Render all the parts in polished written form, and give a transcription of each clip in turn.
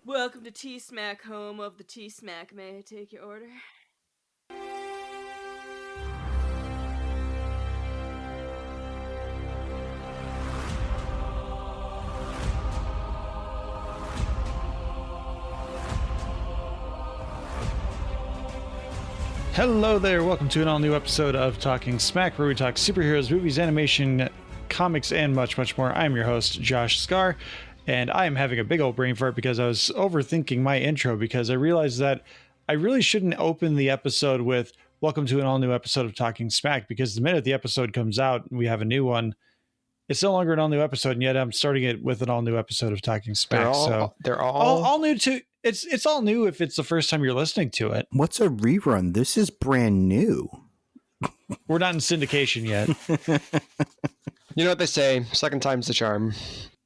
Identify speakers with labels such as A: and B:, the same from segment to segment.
A: Welcome to SMAC, home of the SMAC. May I take your order?
B: Hello there, welcome to an all-new episode of Talking Smack, where we talk superheroes, movies, animation, comics, and much, much more. I'm your host, Josh Scar, and I am having a big old brain fart because I was overthinking my intro because I realized that I really shouldn't open the episode with welcome to an all-new episode of Talking Smack, because the minute the episode comes out and we have a new one, it's no longer an all-new episode, and yet I'm starting it with an all-new episode of Talking Smack.
C: They're all
B: new too. It's all new if it's the first time you're listening to it.
D: What's a rerun? This is brand new.
B: We're not in syndication yet.
C: You know what they say, second time's the charm.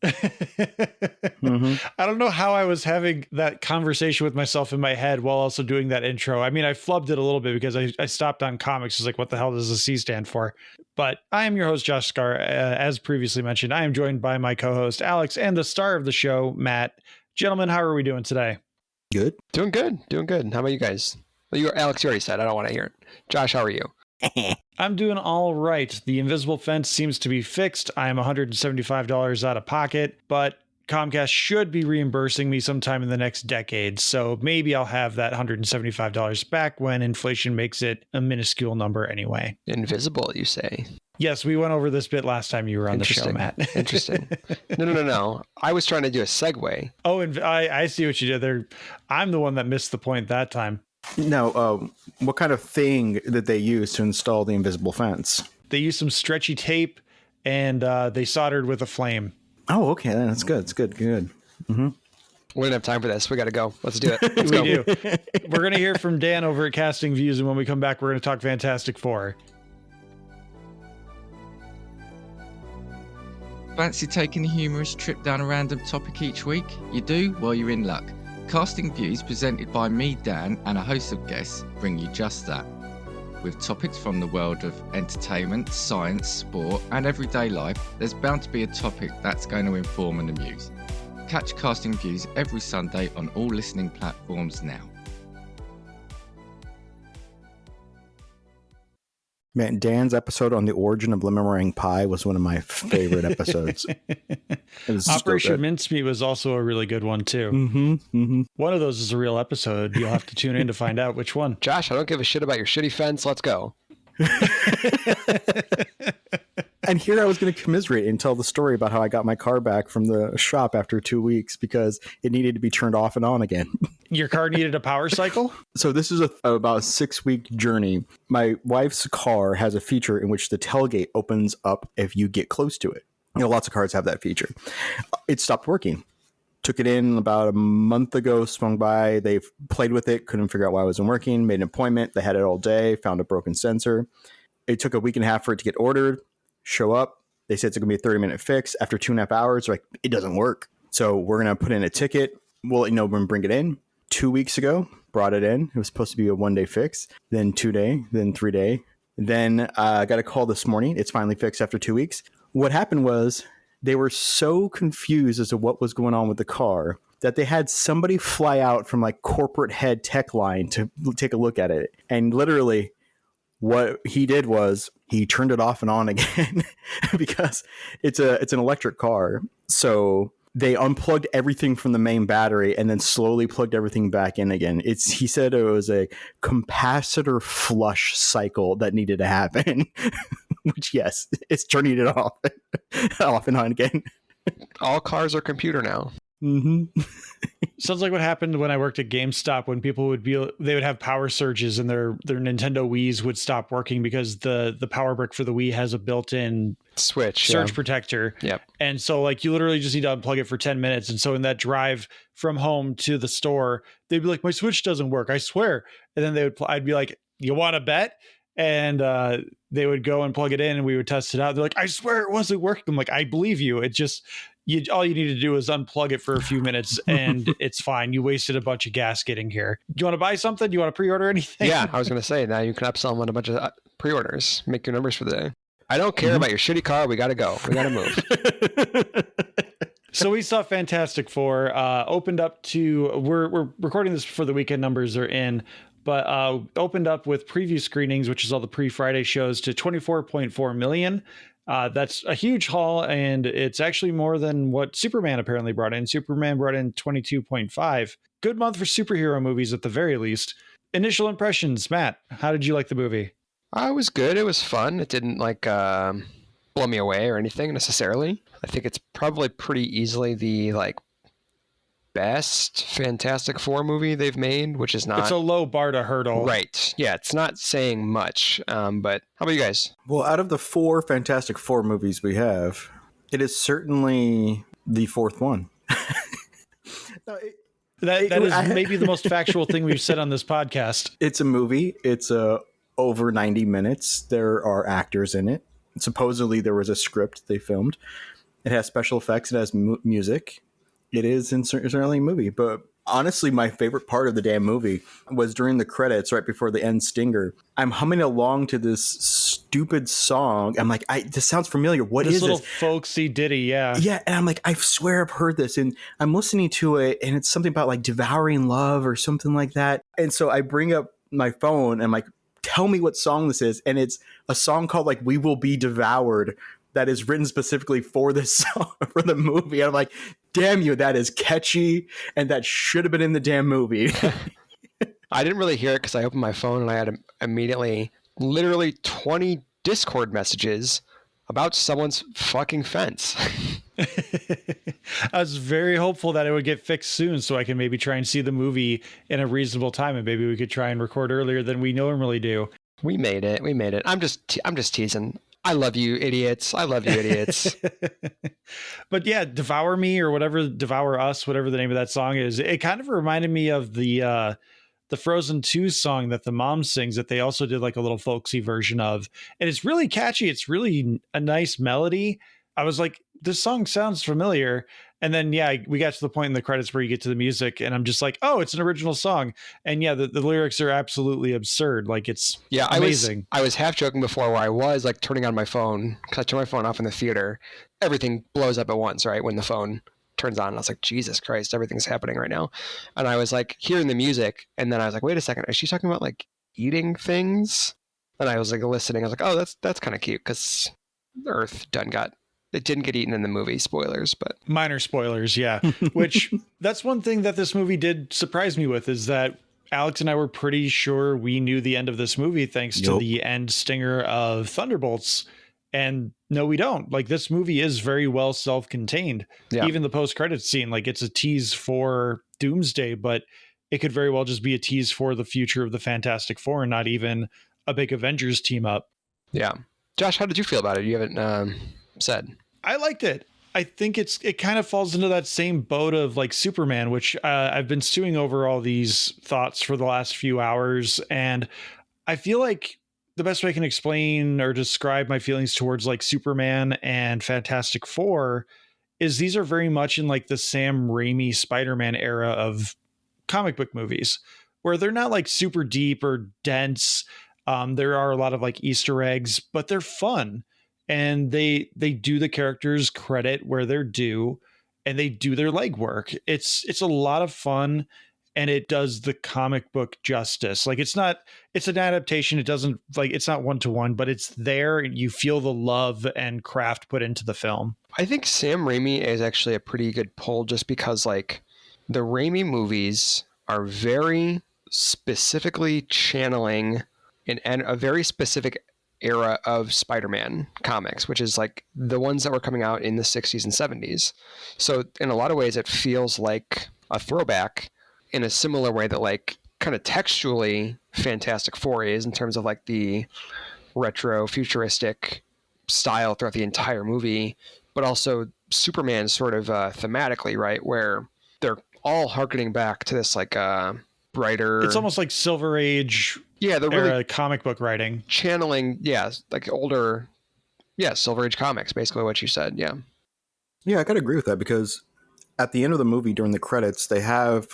D: Mm-hmm.
B: I don't know how I was having that conversation with myself in my head while also doing that intro. I mean, I flubbed it a little bit because I stopped on comics. It's like, what the hell does the C stand for? But I am your host, Josh Scar. As previously mentioned, I am joined by my co-host, Alex, and the star of the show, Matt. Gentlemen, how are we doing today?
D: Good.
C: Doing good. How about you guys? Well, Alex, you already said. I don't want to hear it. Josh, how are you?
B: I'm doing all right. The invisible fence seems to be fixed. I am $175 out of pocket, but Comcast should be reimbursing me sometime in the next decade. So maybe I'll have that $175 back when inflation makes it a minuscule number anyway.
C: Invisible, you say?
B: Yes, we went over this bit last time you were on the show, Matt.
C: Interesting. No. I was trying to do a segue.
B: Oh, and I see what you did there. I'm the one that missed the point that time.
D: No, what kind of thing did they use to install the invisible fence?
B: They used some stretchy tape and they soldered with a flame.
D: Oh, okay. That's good. It's good. Mm-hmm.
C: We don't have time for this. We got to go. Let's do it. Let's
B: We
C: go.
B: do. We're going to hear from Dan over at Casting Views, and when we come back, we're going to talk Fantastic Four.
E: Fancy taking a humorous trip down a random topic each week? You do? Well, you're in luck. Casting Views, presented by me, Dan, and a host of guests, bring you just that. With topics from the world of entertainment, science, sport, and everyday life, there's bound to be a topic that's going to inform and amuse. Catch Casting Views every Sunday on all listening platforms now.
D: Man, Dan's episode on the origin of lemon meringue pie was one of my favorite episodes. It was
B: Operation Mincemeat was also a really good one, too.
D: Mm-hmm.
B: One of those is a real episode. You'll have to tune in to find out which one.
C: Josh, I don't give a shit about your shitty fence. Let's go.
D: And here I was going to commiserate and tell the story about how I got my car back from the shop after 2 weeks because it needed to be turned off and on again.
B: Your car needed a power cycle?
D: So this is about a 6-week journey. My wife's car has a feature in which the tailgate opens up if you get close to it. You know, lots of cars have that feature. It stopped working. Took it in about a month ago, swung by. They've played with it, couldn't figure out why it wasn't working, made an appointment. They had it all day, found a broken sensor. It took a week and a half for it to get ordered, show up. They said it's going to be a 30-minute fix. After 2.5 hours, they're like, it doesn't work. So we're going to put in a ticket. We'll let you know when we bring it in. 2 weeks ago, brought it in. It was supposed to be a 1-day fix, then 2-day, then 3-day. Then I got a call this morning. It's finally fixed after 2 weeks. What happened was they were so confused as to what was going on with the car that they had somebody fly out from like corporate head tech line to take a look at it. And literally what he did was he turned it off and on again because it's an electric car. So they unplugged everything from the main battery and then slowly plugged everything back in again. He said it was a capacitor flush cycle that needed to happen, which yes, it's turning it off and on again.
C: All cars are computer now.
D: Mm-hmm.
B: Sounds like what happened when I worked at GameStop when people they would have power surges and their Nintendo Wiis would stop working because the power brick for the Wii has a built-in
C: switch
B: surge protector.
C: Yep.
B: And so like you literally just need to unplug it for 10 minutes. And so in that drive from home to the store, they'd be like, my Switch doesn't work, I swear. And then I'd be like, you want to bet? And they would go and plug it in and we would test it out. They're like, I swear it wasn't working. I'm like, I believe you. It just, all you need to do is unplug it for a few minutes and it's fine. You wasted a bunch of gas getting here. Do you want to buy something? Do you want to pre-order anything?
C: Yeah, I was going to say, now you can upsell them on a bunch of pre-orders. Make your numbers for the day. I don't care about your shitty car. We got to go. We got to move.
B: So we saw Fantastic Four, opened up to, we're recording this before the weekend numbers are in, but opened up with preview screenings, which is all the pre-Friday shows, to 24.4 million. That's a huge haul, and it's actually more than what Superman apparently brought in. Superman brought in 22.5. Good month for superhero movies at the very least. Initial impressions, Matt, how did you like the movie?
C: It was good. It was fun. It didn't blow me away or anything necessarily. I think it's probably pretty easily the best Fantastic Four movie they've made, which is not...
B: It's a low bar to hurdle.
C: Right. Yeah, it's not saying much. But how about you guys?
D: Well, out of the 4 Fantastic Four movies we have, it is certainly the 4th one.
B: That is maybe the most factual thing we've said on this podcast.
D: It's a movie. It's over 90 minutes. There are actors in it. Supposedly there was a script they filmed. It has special effects. It has music. It is certainly a movie. But honestly, my favorite part of the damn movie was during the credits, right before the end stinger. I'm humming along to this stupid song. I'm like, this sounds familiar. What is this?
B: This little folksy ditty, yeah.
D: Yeah, and I'm like, I swear I've heard this. And I'm listening to it, and it's something about devouring love or something like that. And so I bring up my phone, and I'm like, tell me what song this is. And it's a song called We Will Be Devoured that is written specifically for this song, for the movie. And I'm like, damn you, that is catchy, and that should have been in the damn movie.
C: I didn't really hear it because I opened my phone and I had immediately literally 20 Discord messages about someone's fucking fence.
B: I was very hopeful that it would get fixed soon so I can maybe try and see the movie in a reasonable time, and maybe we could try and record earlier than we normally do.
C: We made it. I'm just teasing. I love you, idiots. I love you, idiots.
B: But yeah, Devour Me or whatever, Devour Us, whatever the name of that song is. It kind of reminded me of the Frozen 2 song that the mom sings that they also did a little folksy version of. And it's really catchy. It's really a nice melody. I was like, this song sounds familiar. And then, yeah, we got to the point in the credits where you get to the music and I'm just like, oh, it's an original song. And yeah, the lyrics are absolutely absurd. It's amazing.
C: I was half joking before where I was turning on my phone because I turned my phone off in the theater. Everything blows up at once, right? When the phone turns on. And I was like, Jesus Christ, everything's happening right now. And I was hearing the music. And then I was like, wait a second, is she talking about eating things? And I was listening. I was like, oh, that's kind of cute because Earth it didn't get eaten in the movie. Spoilers, but
B: minor spoilers. Yeah. Which that's one thing that this movie did surprise me with is that Alex and I were pretty sure we knew the end of this movie thanks to the end stinger of Thunderbolts. And no, we don't. This movie is very well self-contained. Yeah. Even the post-credits scene, it's a tease for Doomsday, but it could very well just be a tease for the future of the Fantastic Four and not even a big Avengers team up.
C: Yeah. Josh, how did you feel about it? You haven't said.
B: I liked it. I think it kind of falls into that same boat of Superman, which I've been stewing over all these thoughts for the last few hours. And I feel the best way I can explain or describe my feelings towards Superman and Fantastic Four is these are very much in the Sam Raimi Spider-Man era of comic book movies where they're not super deep or dense. There are a lot of Easter eggs, but they're fun. And they do the characters credit where they're due and they do their legwork. It's a lot of fun and it does the comic book justice. It's an adaptation. It doesn't it's not 1-to-1, but it's there. You feel the love and craft put into the film.
C: I think Sam Raimi is actually a pretty good pull just because the Raimi movies are very specifically channeling a very specific era of Spider-Man comics, which is the ones that were coming out in the 60s and 70s. So in a lot of ways, it feels like a throwback in a similar way that kind of textually Fantastic Four is in terms of the retro futuristic style throughout the entire movie, but also Superman sort of thematically, right? Where they're all harkening back to this brighter... It's
B: almost like Silver Age... Yeah, they're really comic book writing.
C: Channeling, older, Silver Age comics, basically what you said, yeah.
D: Yeah, I gotta agree with that because at the end of the movie, during the credits, they have,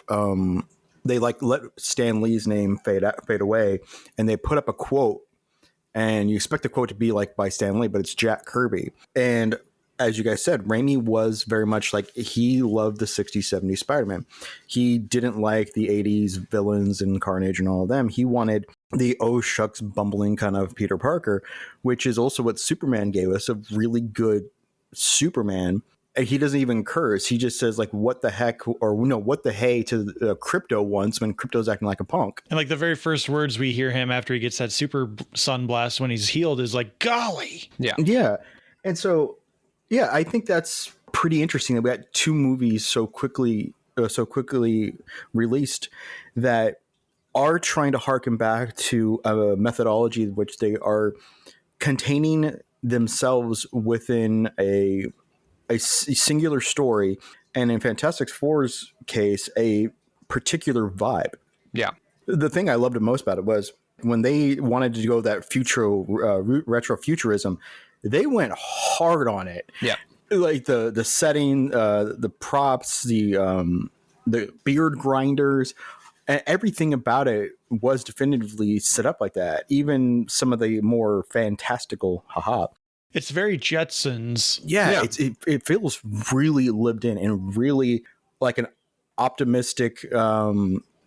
D: they let Stan Lee's name fade away, and they put up a quote, and you expect the quote to be by Stan Lee, but it's Jack Kirby. And as you guys said, Raimi was very much like, he loved the 60s, 70s Spider-Man. He didn't like the 80s villains and Carnage and all of them. He wanted the oh shucks bumbling kind of Peter Parker, which is also what Superman gave us, a really good Superman. And he doesn't even curse. He just says like, what the heck, or no, what the hey to Crypto once, when Crypto's acting like a punk.
B: And like the very first words we hear him after he gets that super sun blast when he's healed is like, golly.
D: Yeah. And so, yeah, I think that's pretty interesting that we had two movies so quickly released that are trying to harken back to a methodology in which they are containing themselves within a singular story, and in Fantastic Four's case, a particular vibe.
C: Yeah.
D: The thing I loved the most about it was when they wanted to go that retrofuturism, they went hard on it.
C: Yeah.
D: Like the setting, the props, the beard grinders, and everything about it was definitively set up like that. Even some of the more fantastical,
B: It's very Jetsons.
D: Yeah. It feels really lived in and really like an optimistic.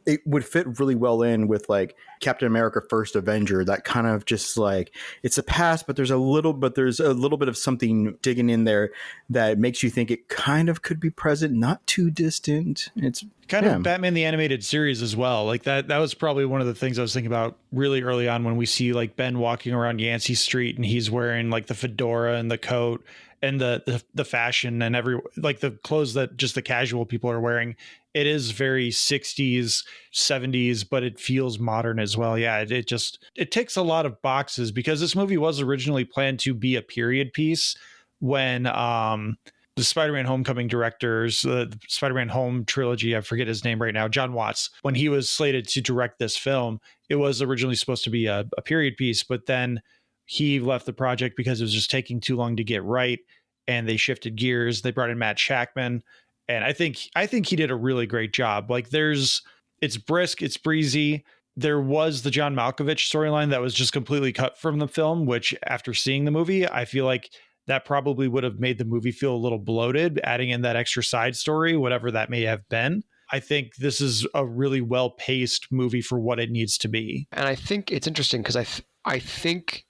D: It would fit really well in with like Captain America: First Avenger. That kind of just like, it's a past, but there's a little bit of something digging in there that makes you think it kind of could be present, not too distant. It's
B: kind of Batman the Animated Series as well. Like that was probably one of the things I was thinking about really early on when we see like Ben walking around Yancey Street and he's wearing like the fedora and the coat and the fashion and like the clothes that just the casual people are wearing. It is very 60s, 70s, but it feels modern as well. Yeah, it ticks a lot of boxes because this movie was originally planned to be a period piece when the Spider-Man Homecoming directors, the Spider-Man Home trilogy, I forget his name right now, John Watts, when he was slated to direct this film, it was originally supposed to be a period piece, but then he left the project because it was just taking too long to get right, and they shifted gears. They brought in Matt Shakman, and I think he did a really great job. Like it's brisk, it's breezy. There was the John Malkovich storyline that was just completely cut from the film, which after seeing the movie, I feel like that probably would have made the movie feel a little bloated, adding in that extra side story, whatever that may have been. I think this is a really well-paced movie for what it needs to be.
C: And I think it's interesting because I think,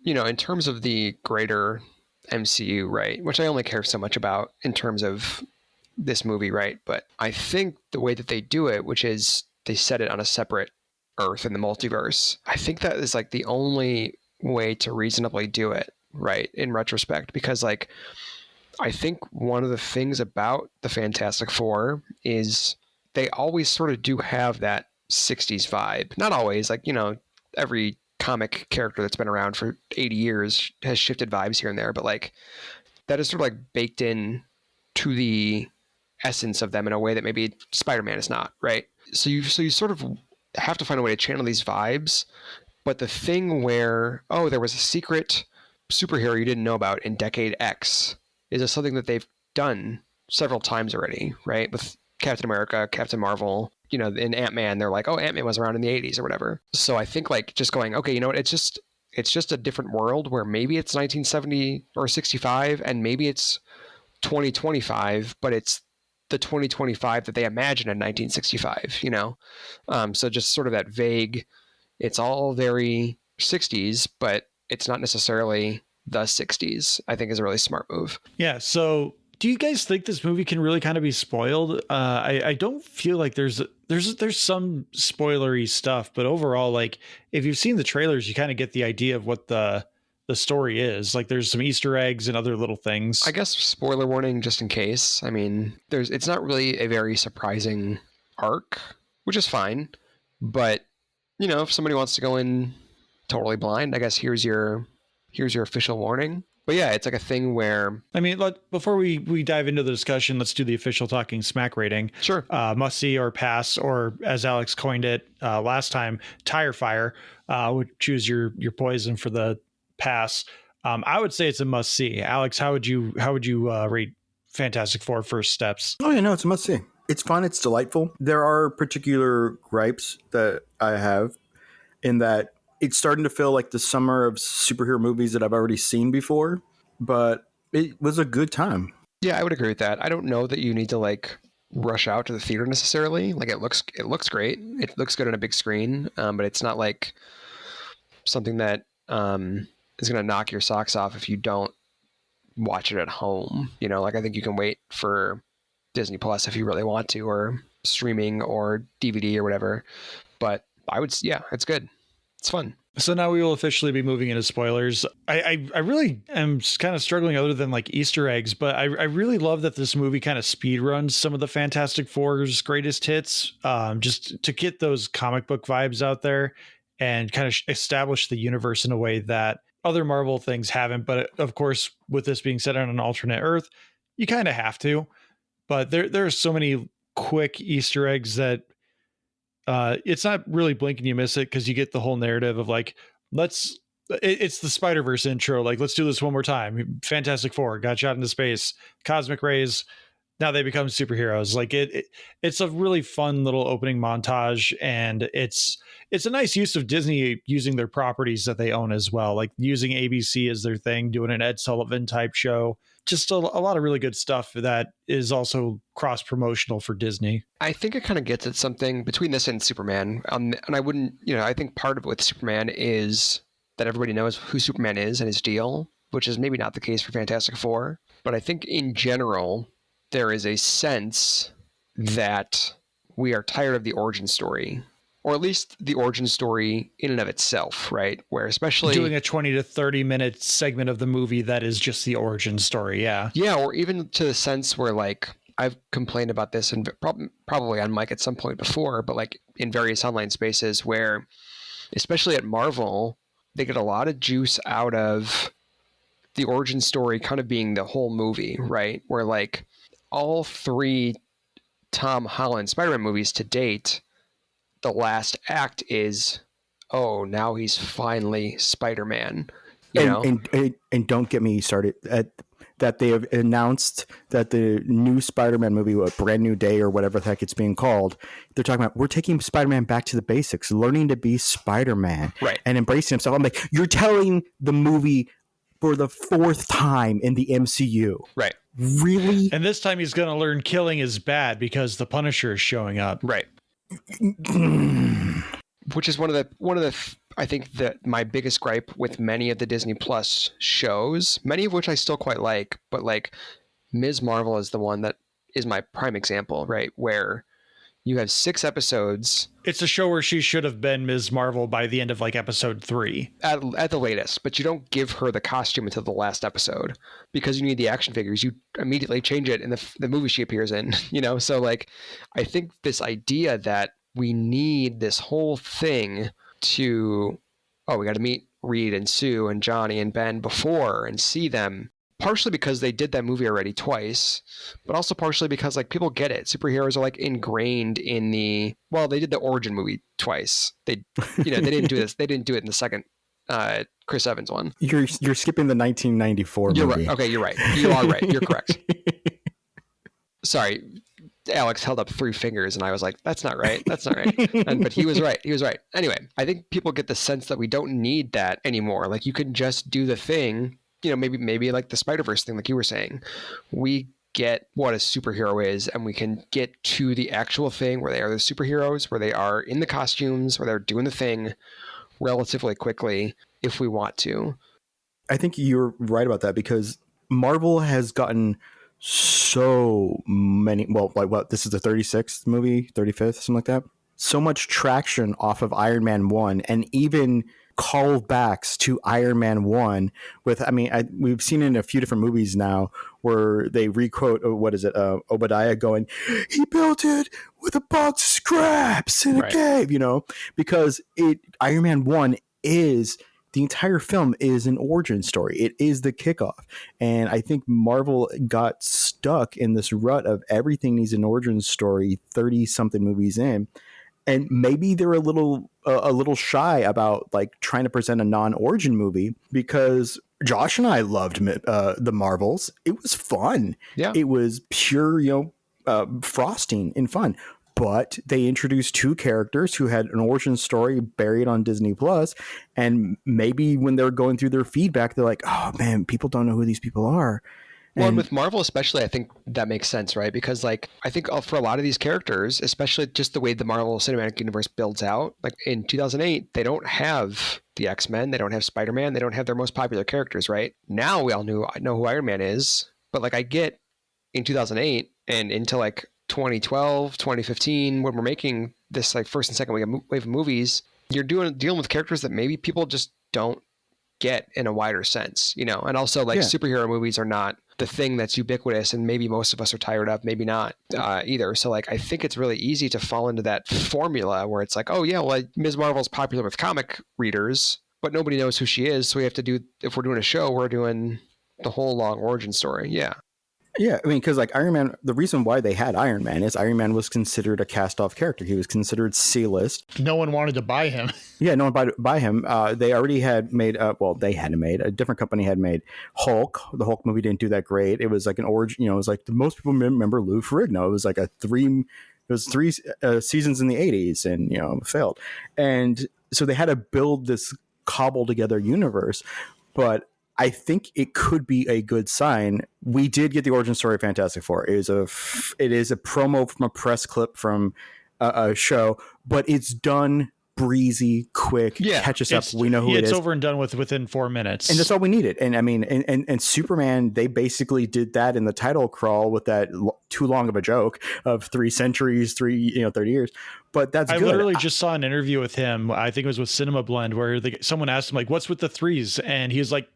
C: in terms of the greater MCU, right, which I only care so much about in terms of this movie, right? But I think the way that they do it, which is they set it on a separate Earth in the multiverse, I think that is like the only way to reasonably do it, right, in retrospect, because like I think one of the things about the Fantastic Four is they always sort of do have that 60s vibe. Not always, like, every comic character that's been around for 80 years has shifted vibes here and there, but like that is sort of like baked in to the essence of them in a way that maybe Spider-Man is not, right? So you sort of have to find a way to channel these vibes. But the thing where, there was a secret superhero you didn't know about in Decade X is something that they've done several times already, right? With Captain America, Captain Marvel, in Ant-Man, they're like, Ant-Man was around in the 80s or whatever. So I think like just going, okay, it's just a different world where maybe it's 1970 or 65 and maybe it's 2025, but it's the 2025 that they imagine in 1965, so just sort of that vague, it's all very 60s, but it's not necessarily the 60s, I think is a really smart move.
B: Yeah. So do you guys think this movie can really kind of be spoiled? I don't feel like there's some spoilery stuff, but overall, like if you've seen the trailers, you kind of get the idea of what the story is. Like there's some Easter eggs and other little things.
C: I guess spoiler warning just in case. I mean, it's not really a very surprising arc, which is fine. But, if somebody wants to go in totally blind, I guess here's your official warning. But yeah, it's like a thing where...
B: I mean, before we dive into the discussion, let's do the official Talking Smack rating.
C: Sure.
B: Must see or pass, or as Alex coined it last time, tire fire. Would choose your poison for the pass. I would say it's a must see. Alex, how would you rate Fantastic Four First Steps?
D: Oh yeah, no, it's a must see. It's fun. It's delightful. There are particular gripes that I have in that it's starting to feel like the summer of superhero movies that I've already seen before. But It was a good time.
C: Yeah, I would agree with that. I don't know that you need to like rush out to the theater necessarily. Like it looks great. It looks good on a big screen, but it's not like something that is going to knock your socks off if you don't watch it at home. You know, like I think you can wait for Disney Plus if you really want to, or streaming or DVD or whatever. But I would, yeah, it's good. It's fun.
B: So now we will officially be moving into spoilers. I really am kind of struggling other than like Easter eggs, but I really love that this movie kind of speed runs some of the Fantastic Four's greatest hits, just to get those comic book vibes out there and kind of establish the universe in a way that other Marvel things haven't. But of course, with this being set on an alternate Earth, you kind of have to. But there are so many quick Easter eggs that it's not really blink and you miss it, because you get the whole narrative of like, it's the Spider-Verse intro, like let's do this one more time. Fantastic Four got shot into space, cosmic rays, now they become superheroes. Like it's a really fun little opening montage, and it's a nice use of Disney using their properties that they own as well, like using ABC as their thing, doing an Ed Sullivan type show. Just a lot of really good stuff that is also cross promotional for Disney.
C: I think it kind of gets at something between this and Superman. And I wouldn't, I think part of it with Superman is that everybody knows who Superman is and his deal, which is maybe not the case for Fantastic Four. But I think in general, there is a sense that we are tired of the origin story, or at least the origin story in and of itself, right? Where especially
B: doing a 20 to 30 minute segment of the movie that is just the origin story. Yeah.
C: Yeah. Or even to the sense where like I've complained about this and probably on mic at some point before, but like in various online spaces where, especially at Marvel, they get a lot of juice out of the origin story kind of being the whole movie, right? Where like all three Tom Holland Spider-Man movies to date, the last act is, oh, now he's finally Spider-Man.
D: And don't get me started at that they have announced that the new Spider-Man movie, a Brand New Day or whatever the heck it's being called, they're talking about, we're taking Spider-Man back to the basics, learning to be Spider-Man,
C: right,
D: and embracing himself. I'm like, you're telling the movie for the fourth time in the MCU,
C: right?
D: Really?
B: And this time he's going to learn killing is bad because the Punisher is showing up,
C: right? Which is one of the I think that my biggest gripe with many of the Disney Plus shows, many of which I still quite like, but like Ms. Marvel is the one that is my prime example, right? Where you have 6 episodes.
B: It's a show where she should have been Ms. Marvel by the end of like episode 3
C: at the latest, but you don't give her the costume until the last episode because you need the action figures. You immediately change it in the movie she appears in, So like, I think this idea that we need this whole thing to, we got to meet Reed and Sue and Johnny and Ben before and see them. Partially because they did that movie already twice, but also partially because like people get it. Superheroes are like ingrained in they did the origin movie twice. They didn't do this. They didn't do it in the second Chris Evans one.
D: You're skipping the 1994
C: You're
D: movie.
C: Right. Okay, you're right. You are right. You're correct. Sorry. Alex held up 3 fingers and I was like, that's not right. That's not right. But he was right. He was right. Anyway, I think people get the sense that we don't need that anymore. Like you can just do the thing. Maybe like the Spider-Verse thing, like you were saying, we get what a superhero is and we can get to the actual thing where they are the superheroes, where they are in the costumes, where they're doing the thing relatively quickly if we want to.
D: I think you're right about that because Marvel has gotten so many, this is the 36th movie, 35th, something like that. So much traction off of Iron Man 1 and even callbacks to Iron Man 1 with, we've seen it in a few different movies now where they requote, Obadiah going, he built it with a box of scraps in a cave, because Iron Man 1 is, the entire film is an origin story. It is the kickoff. And I think Marvel got stuck in this rut of everything needs an origin story 30 something movies in. And maybe they're a little shy about like trying to present a non-origin movie because Josh and I loved the Marvels. It was fun.
C: Yeah.
D: It was pure, frosting and fun. but they introduced two characters who had an origin story buried on Disney Plus, and maybe when they're going through their feedback, they're like, "Oh man, people don't know who these people are."
C: Well, and
D: And
C: with Marvel especially, I think that makes sense, right? Because like I think for a lot of these characters, especially just the way the Marvel Cinematic Universe builds out, like in 2008, they don't have the X-Men, they don't have Spider-Man, they don't have their most popular characters, right? Now we all know who Iron Man is, but like I get in 2008 and into like 2012, 2015, when we're making this like first and second wave of movies, you're dealing with characters that maybe people just don't get in a wider sense, you know? And also like superhero movies are not the thing that's ubiquitous and maybe most of us are tired of, maybe not either. So like I think it's really easy to fall into that formula where it's like, oh yeah, well Ms. Marvel's popular with comic readers, but nobody knows who she is. So we have to do, if we're doing a show, we're doing the whole long origin story. Yeah.
D: yeah, I mean, because like Iron Man, the reason why they had Iron Man is Iron Man was considered a cast-off character. He was considered C-list.
B: No one wanted to buy him.
D: Yeah, no one buy him. They already had made, they hadn't made, a different company had made Hulk. The Hulk movie didn't do that great. It was like an origin, it was like the most people remember Lou Ferrigno. It was like three seasons in the 80s and, failed. And so they had to build this cobbled together universe. But I think it could be a good sign. We did get the origin story of Fantastic Four. It is a promo from a press clip from a show, but it's done breezy, quick, catch us up. We know who it is.
B: It's over and done with within 4 minutes.
D: And that's all we needed. And I mean, and Superman, they basically did that in the title crawl with that too long of a joke of 3 centuries, 30 years. But that's good.
B: I literally just saw an interview with him. I think it was with Cinema Blend where someone asked him like, what's with the 3s? And he was like,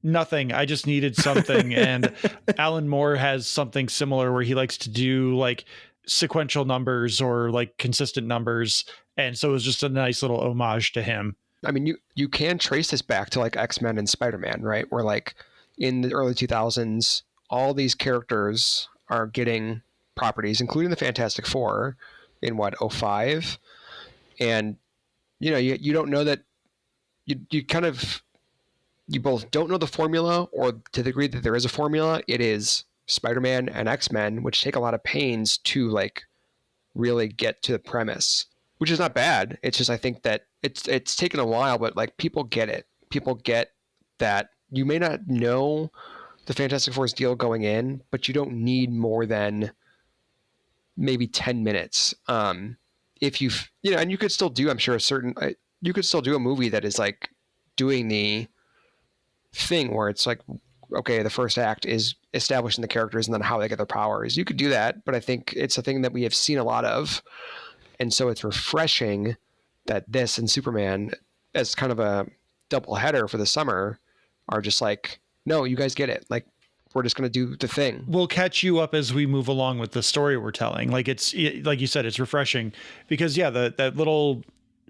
B: nothing. I just needed something. And Alan Moore has something similar where he likes to do like sequential numbers or like consistent numbers. And so it was just a nice little homage to him.
C: I mean, you can trace this back to like X-Men and Spider-Man, right? Where like in the early 2000s, all these characters are getting properties, including the Fantastic Four in 05. And, you don't know that you both don't know the formula, or to the degree that there is a formula, it is Spider-Man and X-Men, which take a lot of pains to like really get to the premise, which is not bad. It's just, I think that it's taken a while, but like people get it. People get that you may not know the Fantastic Four's deal going in, but you don't need more than maybe 10 minutes. If you've, and you could still do, I'm sure you could still do a movie that is like doing the thing where it's like, okay, the first act is establishing the characters and then how they get their powers. You could do that, but I think it's a thing that we have seen a lot of. And so it's refreshing that this and Superman, as kind of a double header for the summer, are just like, no, you guys get it. Like, we're just going to do the thing.
B: We'll catch you up as we move along with the story we're telling. Like like you said, it's refreshing because that little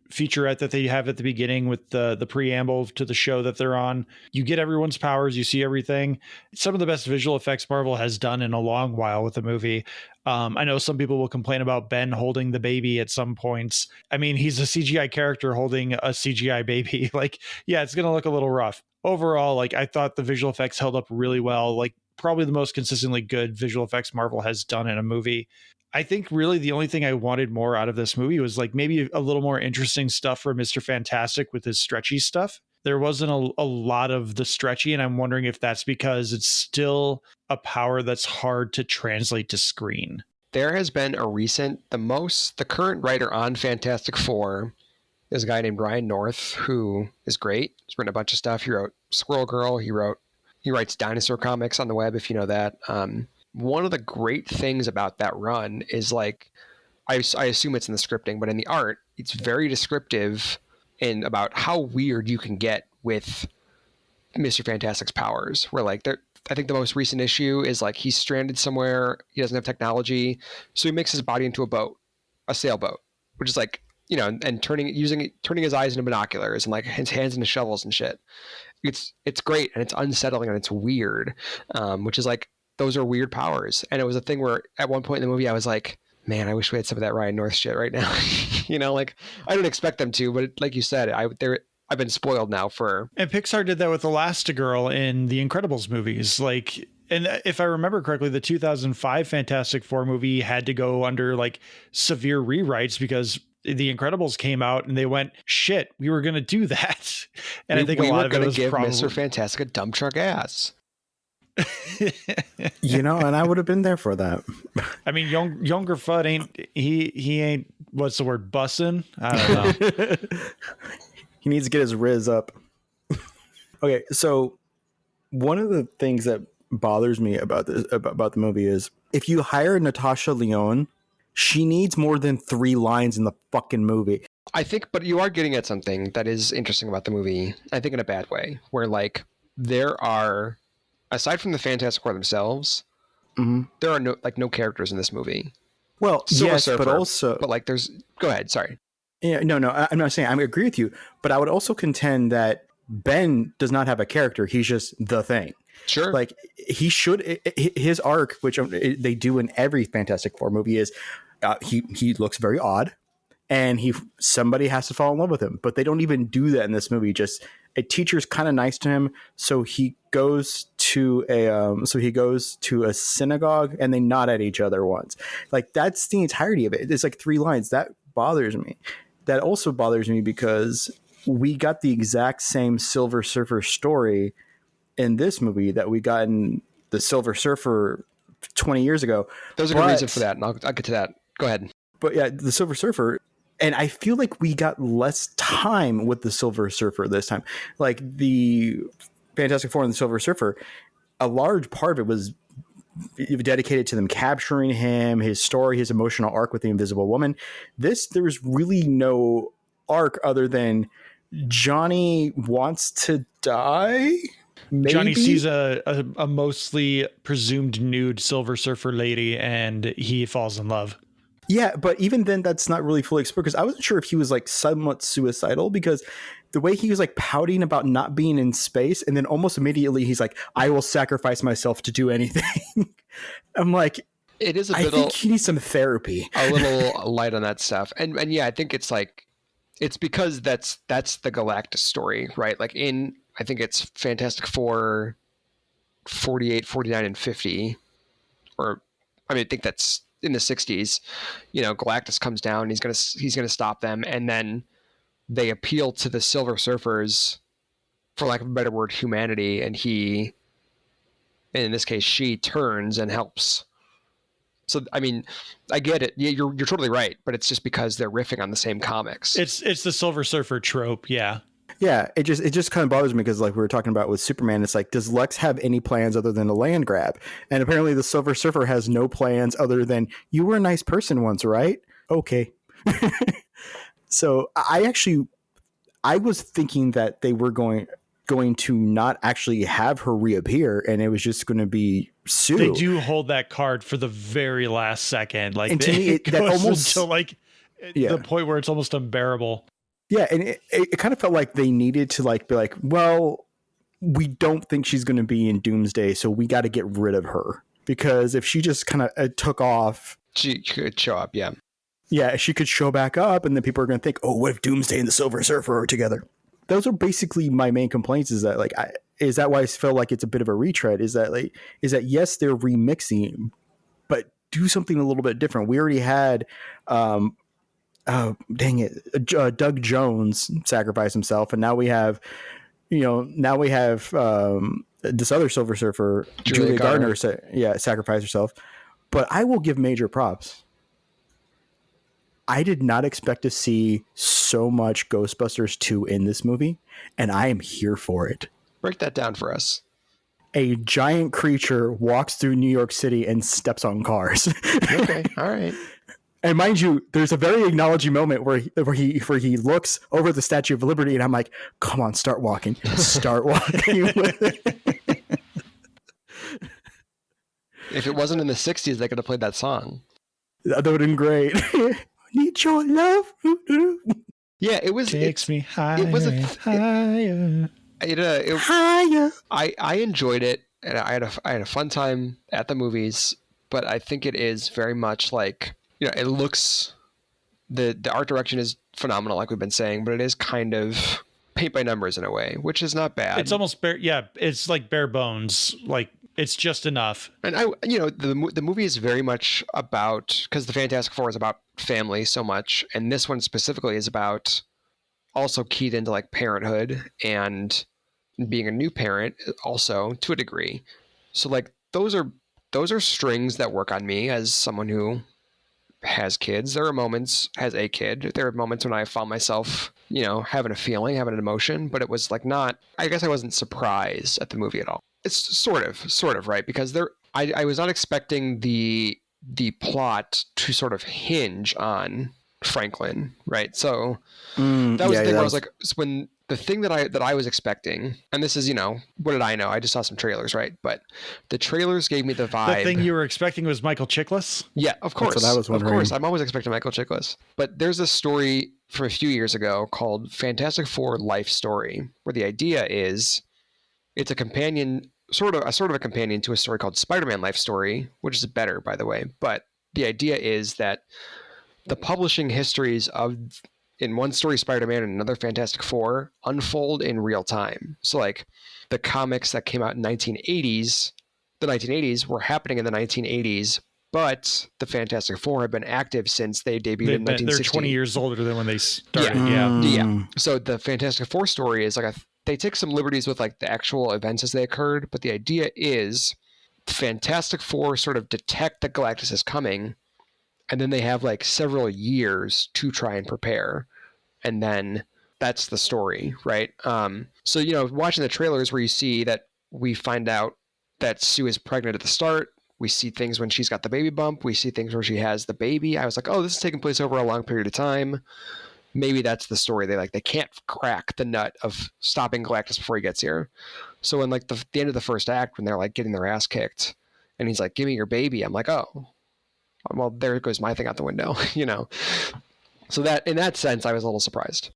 B: featurette that they have at the beginning with the preamble to the show that they're on, you get everyone's powers, you see everything. Some of the best visual effects Marvel has done in a long while with the movie. I know some people will complain about Ben holding the baby at some points. I mean, he's a CGI character holding a CGI baby. Like, yeah, it's going to look a little rough. Overall, like, I thought the visual effects held up really well. Like, probably the most consistently good visual effects Marvel has done in a movie. I think really the only thing I wanted more out of this movie was like maybe a little more interesting stuff for Mr. Fantastic with his stretchy stuff. There wasn't a lot of the stretchy, and I'm wondering if that's because it's still a power that's hard to translate to screen.
C: There has been the current writer on Fantastic Four is a guy named Ryan North, who is great. He's written a bunch of stuff. He wrote Squirrel Girl. He writes dinosaur comics on the web, if you know that. One of the great things about that run is like, I assume it's in the scripting, but in the art, it's very descriptive and about how weird you can get with Mr. Fantastic's powers. Where like, I think the most recent issue is like he's stranded somewhere, he doesn't have technology, so he makes his body into a sailboat, which is like, and turning his eyes into binoculars and like his hands into shovels and shit. It's great and it's unsettling and it's weird, which is like, those are weird powers. And it was a thing where at one point in the movie, I was like, man, I wish we had some of that Ryan North shit right now. Like I don't expect them to, but like you said, I've been spoiled now for.
B: And Pixar did that with Elastigirl in the Incredibles movies. Like And if I remember correctly, the 2005 Fantastic Four movie had to go under like severe rewrites because The Incredibles came out and they went, shit, we were going to do that. And I think a lot of it was
C: give
B: probably
C: Mr. Fantastic a dump truck ass.
D: And I would have been there for that.
B: I mean, younger Fudd he ain't, what's the word, bussin'? I don't know.
D: He needs to get his riz up. Okay, so one of the things that bothers me about the movie is if you hire Natasha Lyonne, she needs more than 3 lines in the fucking movie.
C: I think, but you are getting at something that is interesting about the movie, I think in a bad way, where like there are, aside from the Fantastic Four themselves, there are no characters in this movie.
D: Well,
C: Silver
D: yes,
C: Surfer,
D: but also...
C: But like there's... Go ahead, sorry.
D: Yeah, no, I'm not saying... I agree with you, but I would also contend that Ben does not have a character. He's just the Thing.
C: Sure.
D: Like, he should... His arc, which they do in every Fantastic Four movie, is he looks very odd, and somebody has to fall in love with him. But they don't even do that in this movie. Just a teacher's kind of nice to him, so he goes to a synagogue, and they nod at each other once. Like, that's the entirety of it. It's like 3 lines. That bothers me. That also bothers me because we got the exact same Silver Surfer story in this movie that we got in the Silver Surfer 20 years ago.
C: There's a good reason for that, and I'll get to that. Go ahead.
D: But yeah, the Silver Surfer, and I feel like we got less time with the Silver Surfer this time. Like the Fantastic Four and the Silver Surfer, a large part of it was dedicated to them capturing him, his story, his emotional arc with the Invisible Woman. There was really no arc other than Johnny wants to die. Maybe?
B: Johnny sees a mostly presumed nude Silver Surfer lady and he falls in love.
D: Yeah, but even then, that's not really fully explored because I wasn't sure if he was like somewhat suicidal because the way he was like pouting about not being in space, and then almost immediately he's like, "I will sacrifice myself to do anything." I'm like,
C: it is
D: I think he needs some therapy.
C: A little light on that stuff, and yeah, I think it's like it's because that's the Galactus story, right? Like I think it's Fantastic Four 48, 49, and 50, or I mean, I think that's in the 60s. Galactus comes down, he's gonna stop them, and then they appeal to the Silver Surfers, for lack of a better word, humanity, and in this case she turns and helps. So I mean, I get it. You're totally right, but it's just because they're riffing on the same comics.
B: It's the Silver Surfer trope, yeah.
D: Yeah, it just kind of bothers me because like we were talking about with Superman, it's like, does Lex have any plans other than a land grab? And apparently the Silver Surfer has no plans other than, you were a nice person once, right? Okay. So I was thinking that they were going to not actually have her reappear, and it was just going to be Sue.
B: They do hold that card for the very last second. Like,
D: and to me,
B: it
D: that
B: goes
D: almost
B: until like the point where it's almost unbearable.
D: Yeah, and it kind of felt like they needed to like be like, well, we don't think she's going to be in Doomsday, so we got to get rid of her. Because if she just kind of took off...
C: She could show up, yeah.
D: Yeah, she could show back up, and then people are going to think, oh, what if Doomsday and the Silver Surfer are together? Those are basically my main complaints, is that, like, is that why I feel like it's a bit of a retread? Is that yes, they're remixing, but do something a little bit different. We already had... Doug Jones sacrificed himself, and now we have this other Silver Surfer, Julia Gardner, sacrificed herself. But I will give major props. I did not expect to see so much Ghostbusters 2 in this movie, and I am here for it.
C: Break that down for us.
D: A giant creature walks through New York City and steps on cars.
C: Okay, all right.
D: And mind you, there's a very acknowledging moment where he looks over the Statue of Liberty, and I'm like, "Come on, start walking, start walking."
C: If it wasn't in the '60s, they could have played that song.
D: That would have been great. Need your love.
C: Yeah, it was.
B: Takes me higher.
C: It was higher.
D: Higher.
C: I enjoyed it, and I had a fun time at the movies. But I think it is very much like, it looks, the art direction is phenomenal, like we've been saying, but it is kind of paint by numbers in a way, which is not bad.
B: It's almost it's like bare bones. Like It's just enough.
C: And the movie is very much about, because the Fantastic Four is about family so much, and this one specifically is about also keyed into like parenthood and being a new parent also to a degree. So like those are strings that work on me as someone who has kids. There are moments, has a kid. There are moments when I found myself, having a feeling, having an emotion, but it was like not, I guess I wasn't surprised at the movie at all. It's sort of, right? Because I was not expecting the plot to sort of hinge on Franklin, right? So that was the thing where I was like, when the thing that I was expecting, and this is, what did I know? I just saw some trailers, right? But the trailers gave me the vibe.
B: The thing you were expecting was Michael Chiklis?
C: Yeah, of course.
D: That's what I was wondering.
C: Of course, I'm always expecting Michael Chiklis. But there's a story from a few years ago called Fantastic Four Life Story, where the idea is it's a companion, sort of a companion to a story called Spider-Man Life Story, which is better, by the way. But the idea is that the publishing histories of, in one story Spider-Man and another Fantastic Four, unfold in real time. So like the comics that came out in the 1980s were happening in the 1980s, but the Fantastic Four have been active since they debuted in 1960.
B: They're 20 years older than when they started.
C: Yeah. So the Fantastic Four story is like they take some liberties with like the actual events as they occurred, but the idea is Fantastic Four sort of detect that Galactus is coming, and then they have like several years to try and prepare. And then that's the story, right? So, watching the trailers where you see that we find out that Sue is pregnant at the start. We see things when she's got the baby bump. We see things where she has the baby. I was like, oh, this is taking place over a long period of time. Maybe that's the story. They can't crack the nut of stopping Galactus before he gets here. So in like the end of the first act, when they're like getting their ass kicked and he's like, give me your baby. I'm like, oh, well, there goes my thing out the window, So that, in that sense, I was a little surprised.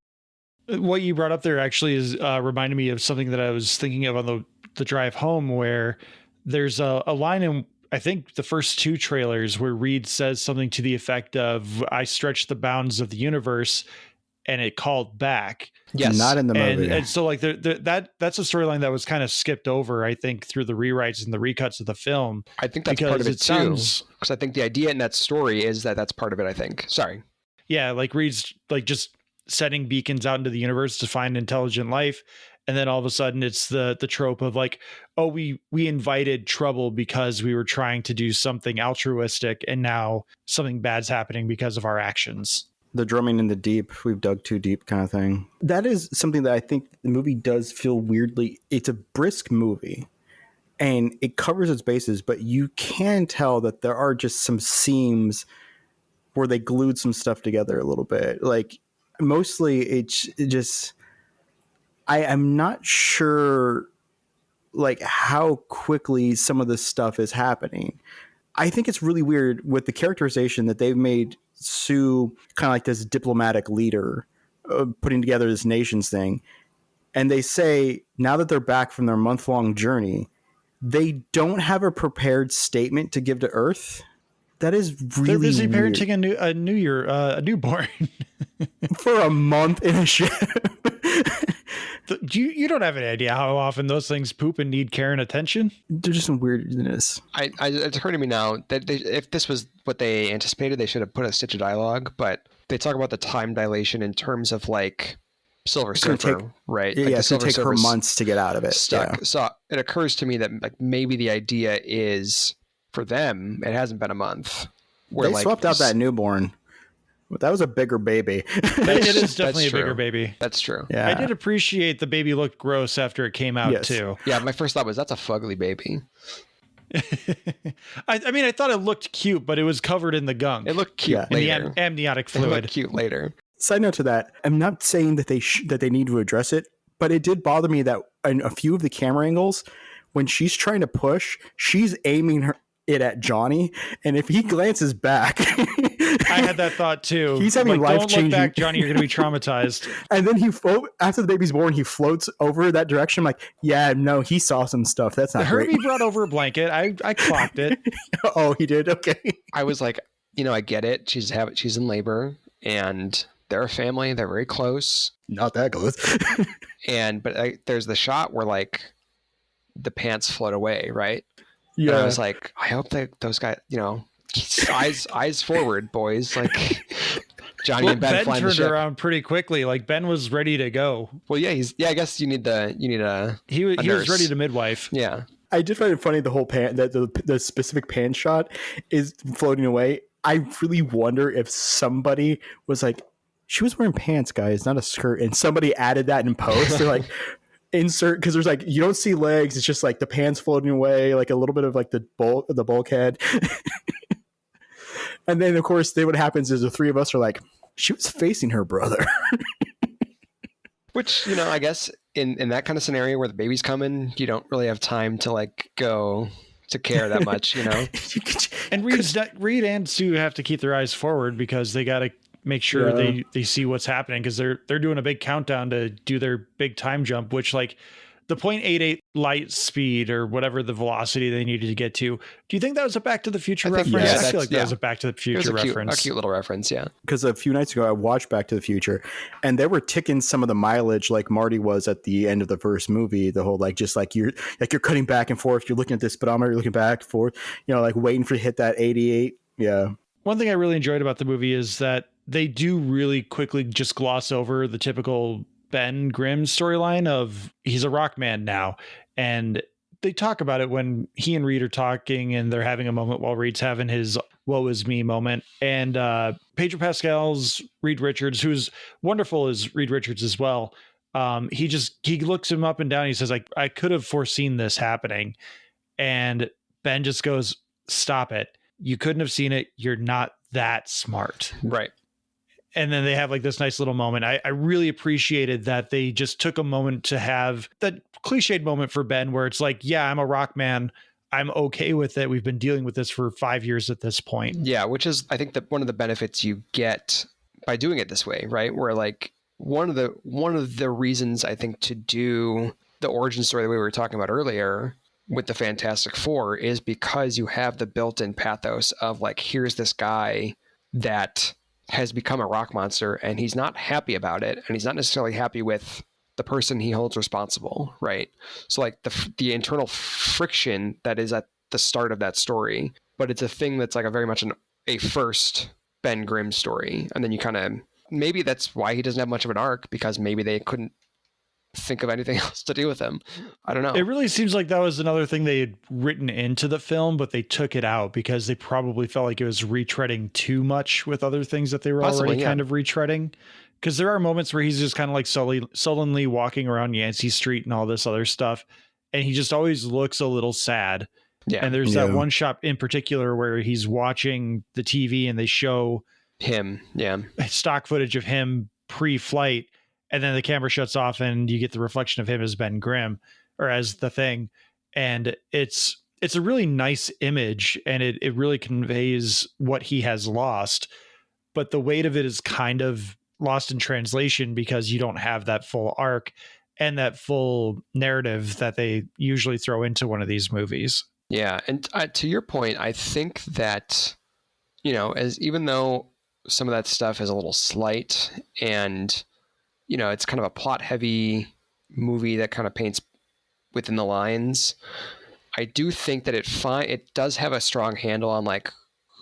B: What you brought up there actually is reminded me of something that I was thinking of on the drive home, where there's a line in, I think, the first two trailers where Reed says something to the effect of, I stretched the bounds of the universe and it called back.
D: Yes. Not in the movie.
B: And so like that's a storyline that was kind of skipped over, I think, through the rewrites and the recuts of the film.
C: I think that's part of it too. Because I think the idea in that story is that that's part of it, I think. Sorry.
B: Yeah, like Reed's like just setting beacons out into the universe to find intelligent life. And then all of a sudden it's the trope of like, oh, we invited trouble because we were trying to do something altruistic, and now something bad's happening because of our actions.
D: The drumming in the deep, we've dug too deep kind of thing. That is something that I think the movie does feel weirdly. It's a brisk movie and it covers its bases, but you can tell that there are just some seams where they glued some stuff together a little bit. Like mostly it's just, I am not sure like how quickly some of this stuff is happening. I think it's really weird with the characterization that they've made Sue kind of like this diplomatic leader putting together this nations thing. And they say now that they're back from their month-long journey, they don't have a prepared statement to give to Earth. That is really
B: They're busy
D: weird.
B: parenting a newborn
D: for a month in a ship.
B: You don't have any idea how often those things poop and need care and attention.
D: They're just some weirdness.
C: It's occurring to me now that if this was what they anticipated, they should have put a stitch of dialogue. But they talk about the time dilation in terms of like Silver Surfer, right?
D: Yeah,
C: like
D: it's going to take her months to get out of it.
C: Stuck.
D: Yeah.
C: So it occurs to me that like maybe the idea is for them, it hasn't been a month.
D: Where they swapped out that newborn. That was a bigger baby.
B: It is definitely a bigger baby.
C: That's true.
D: Yeah.
B: I did appreciate the baby looked gross after it came out too.
C: Yeah, my first thought was that's a fugly baby.
B: I mean, I thought it looked cute, but it was covered in the gunk.
C: It looked cute later.
B: In the amniotic fluid.
C: It looked cute later.
D: Side note to that, I'm not saying that they need to address it, but it did bother me that in a few of the camera angles, when she's trying to push, she's aiming it at Johnny, and if he glances back,
B: I had that thought too.
D: He's having
B: like,
D: life-changing.
B: Don't look back, Johnny. You're going to be traumatized.
D: And then after the baby's born, he floats over that direction. I'm like, yeah, no, he saw some stuff. That's not
B: Herbie
D: great.
B: brought over a blanket. I clocked it.
D: Oh, he did. Okay.
C: I was like, I get it. She's in labor, and they're a family. They're very close.
D: Not that close.
C: But there's the shot where like the pants float away, right? And I
D: Yeah.
C: was like, I hope that those guys, eyes forward, boys. Like Johnny
B: Well,
C: and Ben
B: Ben
C: flying the
B: turned
C: ship.
B: around pretty quickly. Like Ben was ready to go.
C: Well, yeah, I guess you need a
B: He was
C: nurse.
B: ready to midwife.
C: Yeah.
D: I did find it funny the whole pan that the specific pan shot is floating away. I really wonder if somebody was like, she was wearing pants, guys, not a skirt, and somebody added that in post. They're like, insert, because there's like, you don't see legs, it's just like the pants floating away, like a little bit of like the bulkhead. And then of course what happens is the three of us are like, she was facing her brother.
C: Which, I guess in that kind of scenario where the baby's coming, you don't really have time to like go to care that much,
B: And Reed and Sue have to keep their eyes forward because they got to make sure they see what's happening, because they're doing a big countdown to do their big time jump, which like the 0.88 light speed or whatever the velocity they needed to get to. Do you think that was a Back to the Future reference?
D: yeah,
B: I feel like that was a Back to the Future reference.
C: A cute little reference, yeah.
D: Because a few nights ago I watched Back to the Future, and they were ticking some of the mileage like Marty was at the end of the first movie. The whole you're cutting back and forth, you're looking at this speedometer, you're looking back and forth, like waiting for you to hit that 88. Yeah. One
B: thing I really enjoyed about the movie is that they do really quickly just gloss over the typical Ben Grimm storyline of he's a rock man now. And they talk about it when he and Reed are talking and they're having a moment while Reed's having his woe is me moment. And Pedro Pascal's Reed Richards, who's wonderful as Reed Richards as well. He looks him up and down. He says, I could have foreseen this happening. And Ben just goes, stop it. You couldn't have seen it. You're not that smart.
C: Right.
B: And then they have like this nice little moment. I really appreciated that they just took a moment to have that cliched moment for Ben where it's like, yeah, I'm a rock man. I'm okay with it. We've been dealing with this for 5 years at this point.
C: Yeah, which is, I think, that one of the benefits you get by doing it this way, right? Where like one of the reasons I think to do the origin story that we were talking about earlier with the Fantastic Four is because you have the built-in pathos of like, here's this guy that has become a rock monster and he's not happy about it, and he's not necessarily happy with the person he holds responsible, right? So like the internal friction that is at the start of that story, but it's a thing that's like a very much a first Ben Grimm story, and then you kind of, maybe that's why he doesn't have much of an arc, because maybe they couldn't think of anything else to do with him. I don't know.
B: It really seems like that was another thing they had written into the film, but they took it out because they probably felt like it was retreading too much with other things that they were already kind of retreading. Because there are moments where he's just kind of like sullenly walking around Yancey Street and all this other stuff, and he just always looks a little sad.
C: Yeah.
B: And there's that one shot in particular where he's watching the TV and they show
C: him,
B: stock footage of him pre-flight, and then the camera shuts off and you get the reflection of him as Ben Grimm or as the Thing. And it's a really nice image, and it really conveys what he has lost. But the weight of it is kind of lost in translation because you don't have that full arc and that full narrative that they usually throw into one of these movies.
C: Yeah. And to your point, I think that, as even though some of that stuff is a little slight and, it's kind of a plot heavy movie that kind of paints within the lines, I do think that it does have a strong handle on like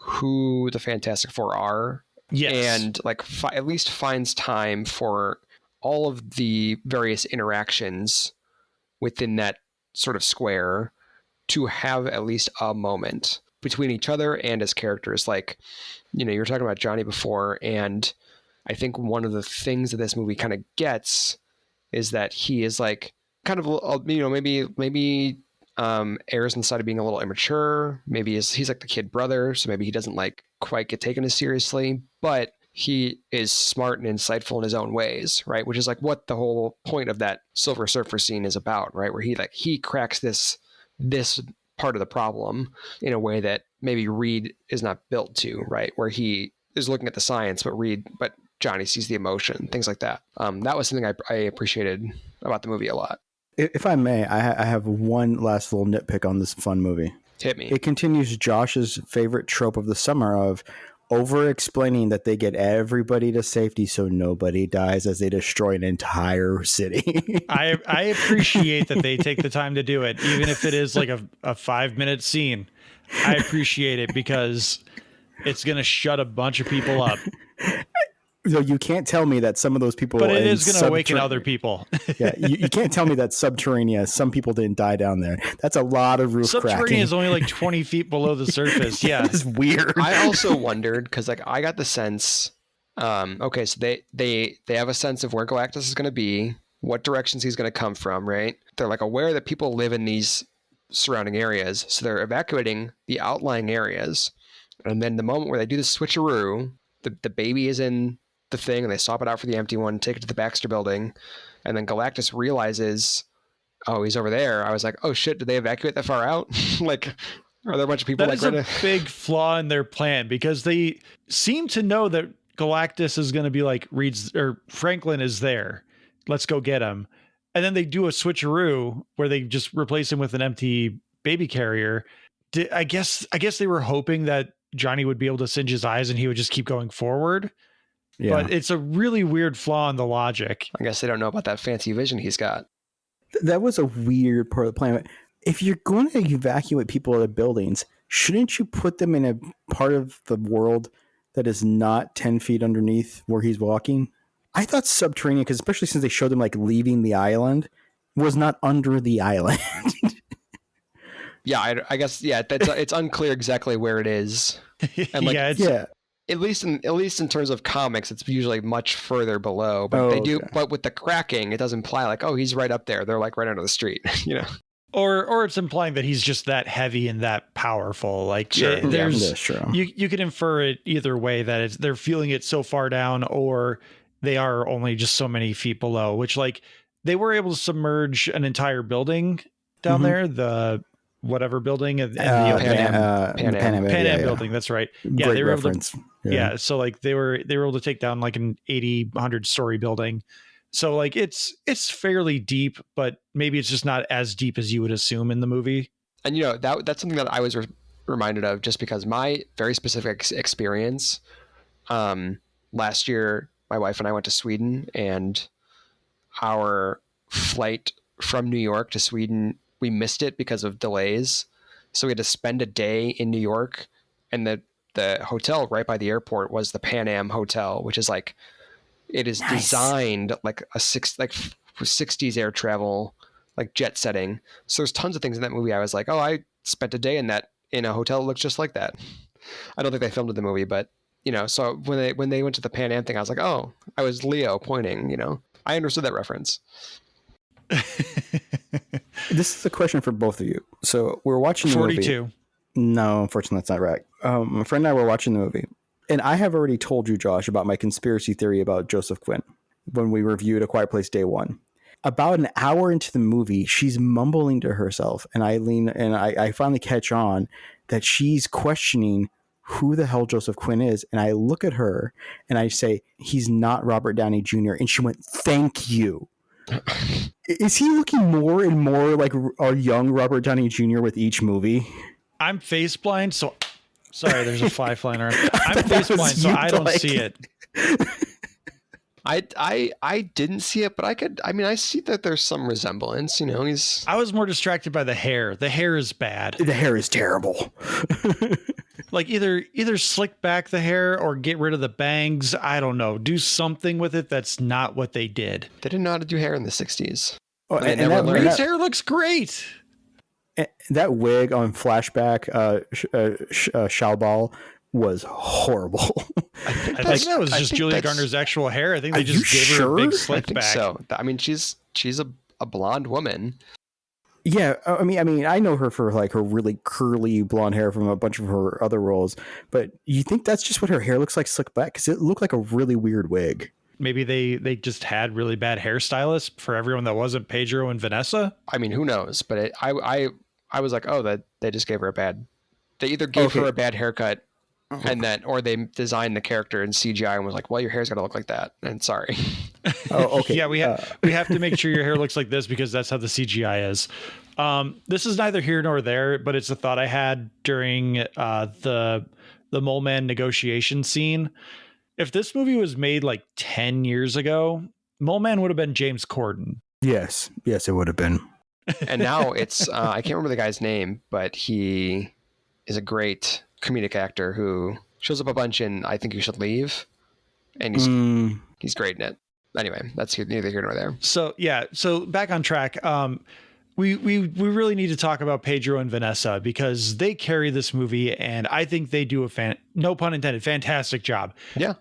C: who the Fantastic Four are.
B: Yes.
C: And like at least finds time for all of the various interactions within that sort of square to have at least a moment between each other and as characters. Like, you were talking about Johnny before, and I think one of the things that this movie kind of gets is that he is like kind of, maybe errs on the side of being a little immature. Maybe he's like the kid brother, so maybe he doesn't like quite get taken as seriously, but he is smart and insightful in his own ways, right? Which is like what the whole point of that Silver Surfer scene is about, right? Where he cracks this part of the problem in a way that maybe Reed is not built to, right? Where he is looking at the science, but Johnny sees the emotion, things like that. That was something I appreciated about the movie a lot.
D: If I may, I have one last little nitpick on this fun movie.
C: Hit me.
D: It continues Josh's favorite trope of the summer of over explaining that they get everybody to safety so nobody dies as they destroy an entire city.
B: I appreciate that they take the time to do it, even if it is like a 5-minute scene. I appreciate it because it's going to shut a bunch of people up.
D: So you can't tell me that some of those people,
B: But it is going to awaken other people.
D: Yeah, you can't tell me that Subterranea, some people didn't die down there. That's a lot of roof cracking.
B: Subterranea is only like 20 feet below the surface. Yeah,
D: it's weird.
C: I also wondered because like I got the sense, okay, so they have a sense of where Galactus is going to be, what directions he's going to come from, right? They're like aware that people live in these surrounding areas, so they're evacuating the outlying areas, and then the moment where they do the switcheroo, the baby is in the thing, and they swap it out for the empty one, take it to the Baxter building, and then Galactus realizes, oh, he's over there. I was like, oh shit, did they evacuate that far out? Like, are there a bunch of people
B: that
C: like
B: is a big flaw in their plan because they seem to know that Galactus is going to be like Franklin is there. Let's go get him. And then they do a switcheroo where they just replace him with an empty baby carrier. I guess they were hoping that Johnny would be able to singe his eyes and he would just keep going forward. Yeah. But it's a really weird flaw in the logic.
C: I guess they don't know about that fancy vision he's got.
D: That was a weird part of the plan. If you're going to evacuate people out of buildings, shouldn't you put them in a part of the world that is not 10 feet underneath where he's walking? I thought Subterranean, because especially since they showed them like leaving the island, was not under the island.
C: Yeah, I guess, yeah, it's unclear exactly where it is. And like,
B: yeah.
C: At least in terms of comics, it's usually much further below. But but with the cracking, it does imply like, oh, he's right up there. They're like right under the street, you know.
B: Or it's implying that he's just that heavy and that powerful. Like that's true. You can infer it either way, that they're feeling it so far down, or they are only just so many feet below. Which like they were able to submerge an entire building down there. The whatever building and the Pan Am building. That's right. Yeah,
D: great
B: they were
D: reference.
B: able to. Yeah, so like they were able to take down like an 100 story building. So like it's fairly deep, but maybe it's just not as deep as you would assume in the movie.
C: And you know that's something that I was reminded of just because my very specific experience. Last year, my wife and I went to Sweden, and our flight from New York to Sweden, we missed it because of delays. So we had to spend a day in New York, and the hotel right by the airport was the Pan Am Hotel, which is like, it is designed like a 60s air travel, like jet setting. So there's tons of things in that movie. I was like, oh, I spent a day in a hotel that looks just like that. I don't think they filmed in the movie, but you know, so when they went to the Pan Am thing, I was like, oh, I was Leo pointing, you know, I understood that reference.
D: This is a question for both of you. So we're watching the
B: 42.
D: Movie. No, unfortunately, that's not right. My friend and I were watching the movie, and I have already told you, Josh, about my conspiracy theory about Joseph Quinn when we reviewed A Quiet Place Day 1. About an hour into the movie, she's mumbling to herself, and I finally catch on that she's questioning who the hell Joseph Quinn is. And I look at her and I say, he's not Robert Downey Jr. And she went, thank you. Is he looking more and more like a young Robert Downey Jr. with each movie?
B: I'm face blind, so sorry, there's a fly flying around. I'm face blind, so I don't see it.
C: I didn't see it, but I see that there's some resemblance, you know.
B: I was more distracted by the hair. The hair is bad.
D: The hair is terrible.
B: Like either slick back the hair or get rid of the bangs. I don't know. Do something with it that's not what they did.
C: They didn't know how to do hair in the 60s.
D: Oh, and that
B: hair looks great.
D: That wig on Flashback, Shalbal, was horrible.
B: I think that was just Julia Garner's actual hair. I think they just gave her a big slick back.
C: So I mean, she's a blonde woman.
D: Yeah, I mean, I know her for like her really curly blonde hair from a bunch of her other roles, but you think that's just what her hair looks like slicked back? Because it looked like a really weird wig.
B: Maybe they just had really bad hairstylists for everyone that wasn't Pedro and Vanessa.
C: I mean, who knows? But I was like, oh, that they just gave her they either gave her a bad haircut, and then, or they designed the character in CGI and was like, well, your hair's got to look like that. And sorry.
D: Oh, okay.
B: Yeah, we have to make sure your hair looks like this because that's how the CGI is. This is neither here nor there, but it's a thought I had during the the Mole Man negotiation scene. If this movie was made like 10 years ago, Mole Man would have been James Corden.
D: Yes, it would have been.
C: And now it's I can't remember the guy's name, but he is a great comedic actor who shows up a bunch in I Think You Should Leave, and he's great in it. Anyway, that's neither here nor there.
B: So back on track. We really need to talk about Pedro and Vanessa because they carry this movie, and I think they do no pun intended, fantastic job.
C: Yeah.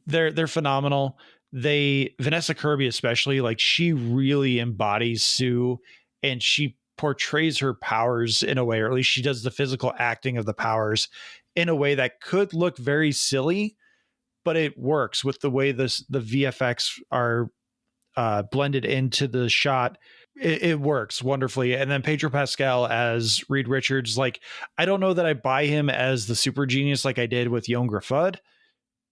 B: They're phenomenal. Vanessa Kirby especially, like, she really embodies Sue, and she portrays her powers in a way, or at least she does the physical acting of the powers in a way that could look very silly, but it works with the way the VFX are blended into the shot. It works wonderfully. And then Pedro Pascal as Reed Richards, like, I don't know that I buy him as the super genius like I did with Young Gruffudd,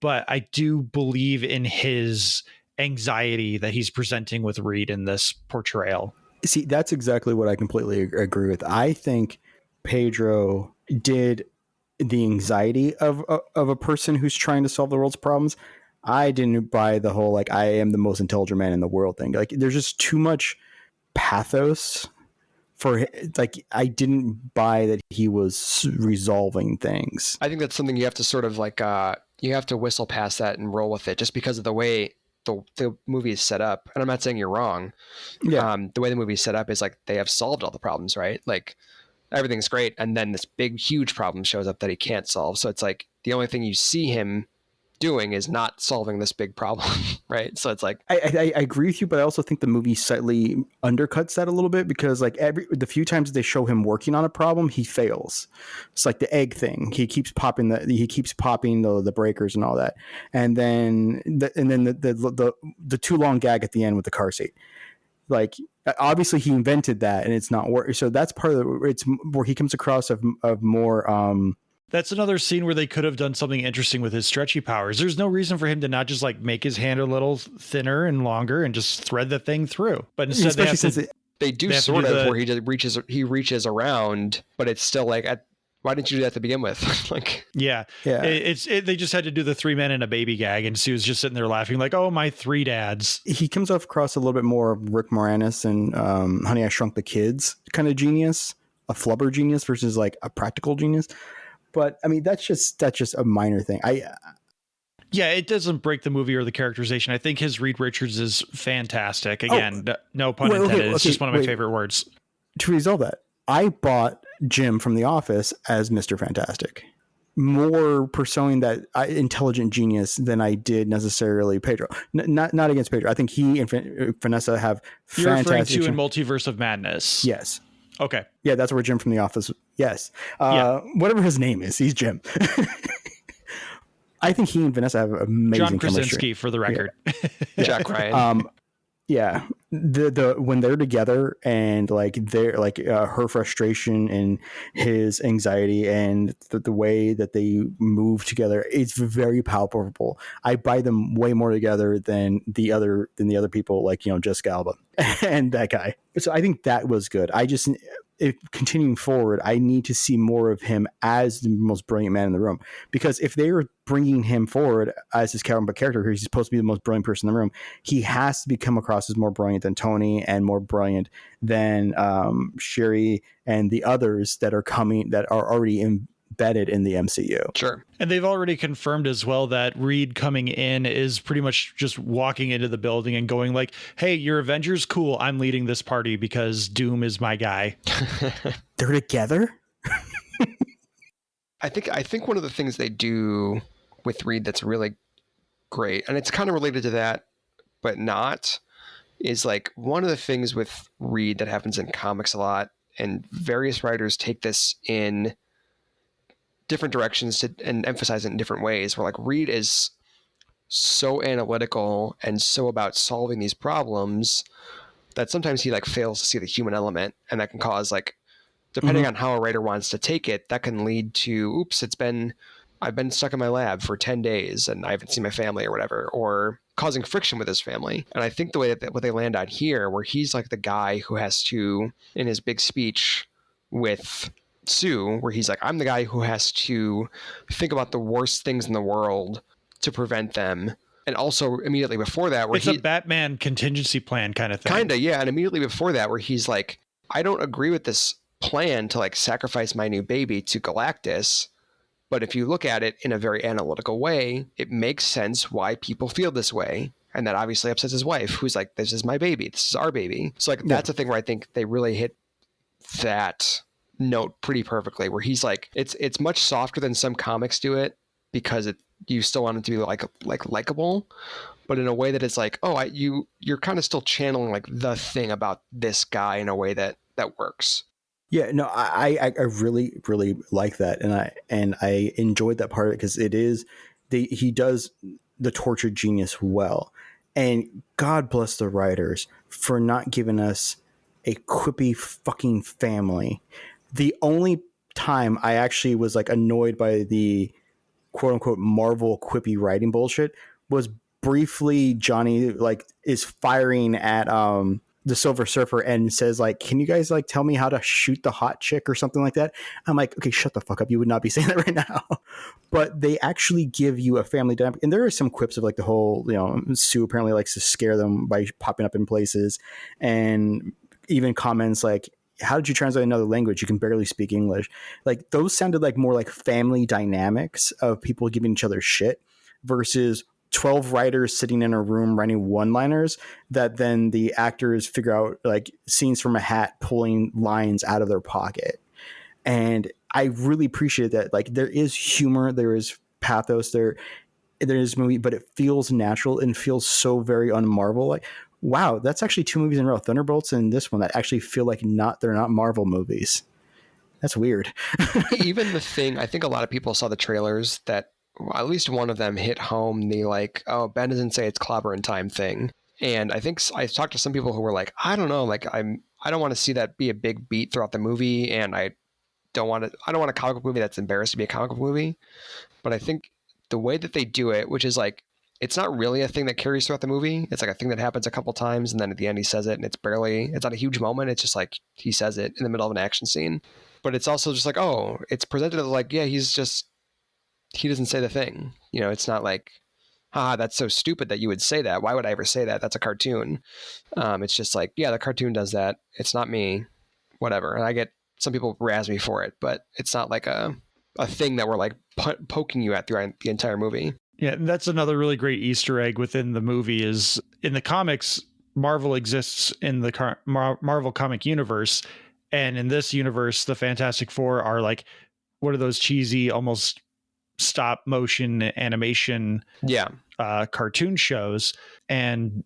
B: but I do believe in his anxiety that he's presenting with Reed in this portrayal.
D: See, that's exactly what I completely agree with. I think Pedro did the anxiety of a person who's trying to solve the world's problems. I didn't buy the whole, like, I am the most intelligent man in the world thing. Like, there's just too much pathos for, like, I didn't buy that he was resolving things.
C: I think that's something you have to sort of like, you have to whistle past that and roll with it just because of the way the movie is set up. And I'm not saying you're wrong.
D: Yeah.
C: The way the movie is set up is like they have solved all the problems, right? Like everything's great. And then this big, huge problem shows up that he can't solve. So it's like the only thing you see him doing is not solving this big problem, right? So it's like
D: I agree with you, but I also think the movie slightly undercuts that a little bit because, like, the few times they show him working on a problem, he fails. It's like the egg thing; he keeps popping the breakers and all that, and then the too long gag at the end with the car seat. Like, obviously he invented that, and it's not work. So that's part of it's where he comes across of more.
B: That's another scene where they could have done something interesting with his stretchy powers. There's no reason for him to not just, like, make his hand a little thinner and longer and just thread the thing through. But instead
C: they do sort of where he reaches around, but it's still like, why didn't you do that to begin with? Like,
B: yeah. They just had to do the 3 men and a baby gag, and Sue's just sitting there laughing like, oh, my 3 dads.
D: He comes across a little bit more Rick Moranis and Honey, I Shrunk the Kids kind of genius, a flubber genius versus like a practical genius. But I mean, that's just a minor thing.
B: Yeah, it doesn't break the movie or the characterization. I think his Reed Richards is fantastic. Again, no pun intended. It's just one of my favorite words.
D: To resolve that, I bought Jim from The Office as Mr. Fantastic, more pursuing that intelligent genius than I did necessarily Pedro. Not against Pedro. I think he and Vanessa have
B: You're
D: fantastic.
B: You're referring to in Multiverse of Madness.
D: Yes.
B: Okay.
D: Yeah, that's where Jim from The Office. Yes. Whatever his name is, he's Jim. I think he and Vanessa have amazing
B: John Krasinski,
D: chemistry.
B: for the record.
D: Yeah.
C: Jack Ryan.
D: Yeah, the when they're together and like they're like her frustration and his anxiety and the way that they move together, it's very palpable. I buy them way more together than the other people, like, you know, Jessica Alba and that guy. So I think that was good. If continuing forward, I need to see more of him as the most brilliant man in the room, because if they were bringing him forward as his character, he's supposed to be the most brilliant person in the room, he has to become across as more brilliant than Tony and more brilliant than Sherry and the others that are already embedded in the MCU.
C: Sure.
B: And they've already confirmed as well that Reed coming in is pretty much just walking into the building and going like, hey, you're Avengers? Cool. I'm leading this party because Doom is my guy.
D: They're together?
C: I think one of the things they do with Reed that's really great, and it's kind of related to that, but not, is like one of the things with Reed that happens in comics a lot, and various writers take this in different directions and emphasize it in different ways, where like Reed is so analytical and so about solving these problems that sometimes he like fails to see the human element, and that can cause, like, depending on how a writer wants to take it, that can lead to, oops, I've been stuck in my lab for 10 days and I haven't seen my family or whatever, or causing friction with his family. And I think the way that what they land on here, where he's like the guy who has to, in his big speech with Sue, where he's like, I'm the guy who has to think about the worst things in the world to prevent them. And also immediately before that, where
B: it's a Batman contingency plan kind of thing.
C: Kinda, yeah. And immediately before that, where he's like, I don't agree with this plan to like sacrifice my new baby to Galactus. But if you look at it in a very analytical way, it makes sense why people feel this way. And that obviously upsets his wife, who's like, this is my baby. This is our baby. So like, that's a thing where I think they really hit that note pretty perfectly, where he's like, it's much softer than some comics do it, because you still want it to be like likable, but in a way that it's like, oh, you're kind of still channeling like the thing about this guy in a way that works.
D: Yeah, no, I really, really like that, and I enjoyed that part of it, because he does the tortured genius well, and God bless the writers for not giving us a quippy fucking family. The only time I actually was like annoyed by the quote unquote Marvel quippy writing bullshit was briefly Johnny like is firing at the Silver Surfer and says like, can you guys like tell me how to shoot the hot chick or something like that? I'm like, okay, shut the fuck up. You would not be saying that right now. But they actually give you a family dynamic. And there are some quips of like the whole, Sue apparently likes to scare them by popping up in places, and even comments like, how did you translate another language? You can barely speak English. Like those sounded like more like family dynamics of people giving each other shit versus 12 writers sitting in a room writing one-liners that then the actors figure out like scenes from a hat, pulling lines out of their pocket. And I really appreciate that. Like there is humor, there is pathos, there is movie, but it feels natural and feels so very un-Marvel. Like, wow, that's actually 2 movies in a row, Thunderbolts and this one, that actually feel like they're not Marvel movies. That's weird.
C: Even the thing, I think a lot of people saw the trailers that at least one of them hit home the like, oh, Ben doesn't say it's clobbering time thing. And I think I talked to some people who were like, I don't know, like I don't want to see that be a big beat throughout the movie, and I don't want a comic book movie that's embarrassed to be a comic book movie. But I think the way that they do it, which is like, it's not really a thing that carries throughout the movie. It's like a thing that happens a couple times, and then at the end he says it, and it's not a huge moment. It's just like he says it in the middle of an action scene. But it's also just like, oh, it's presented as like, yeah, he doesn't say the thing. It's not like, that's so stupid that you would say that. Why would I ever say that? That's a cartoon. It's just like, yeah, the cartoon does that. It's not me, whatever. And I get some people razz me for it, but it's not like a thing that we're like poking you at throughout the entire movie.
B: Yeah, and that's another really great Easter egg within the movie is in the comics, Marvel exists in the Marvel comic universe. And in this universe, the Fantastic Four are like, what are those cheesy, almost stop motion animation cartoon shows. And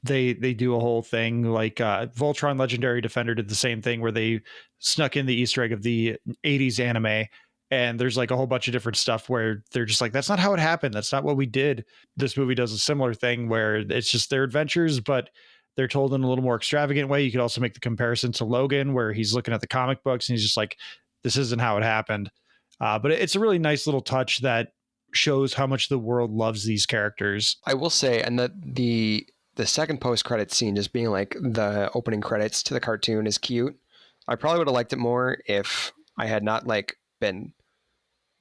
B: they do a whole thing like Voltron Legendary Defender did the same thing where they snuck in the Easter egg of the 80s anime. And there's like a whole bunch of different stuff where they're just like, that's not how it happened. That's not what we did. This movie does a similar thing where it's just their adventures, but they're told in a little more extravagant way. You could also make the comparison to Logan, where he's looking at the comic books and he's just like, this isn't how it happened. But it's a really nice little touch that shows how much the world loves these characters.
C: I will say, and the second post-credit scene just being like the opening credits to the cartoon is cute. I probably would have liked it more if I had not like been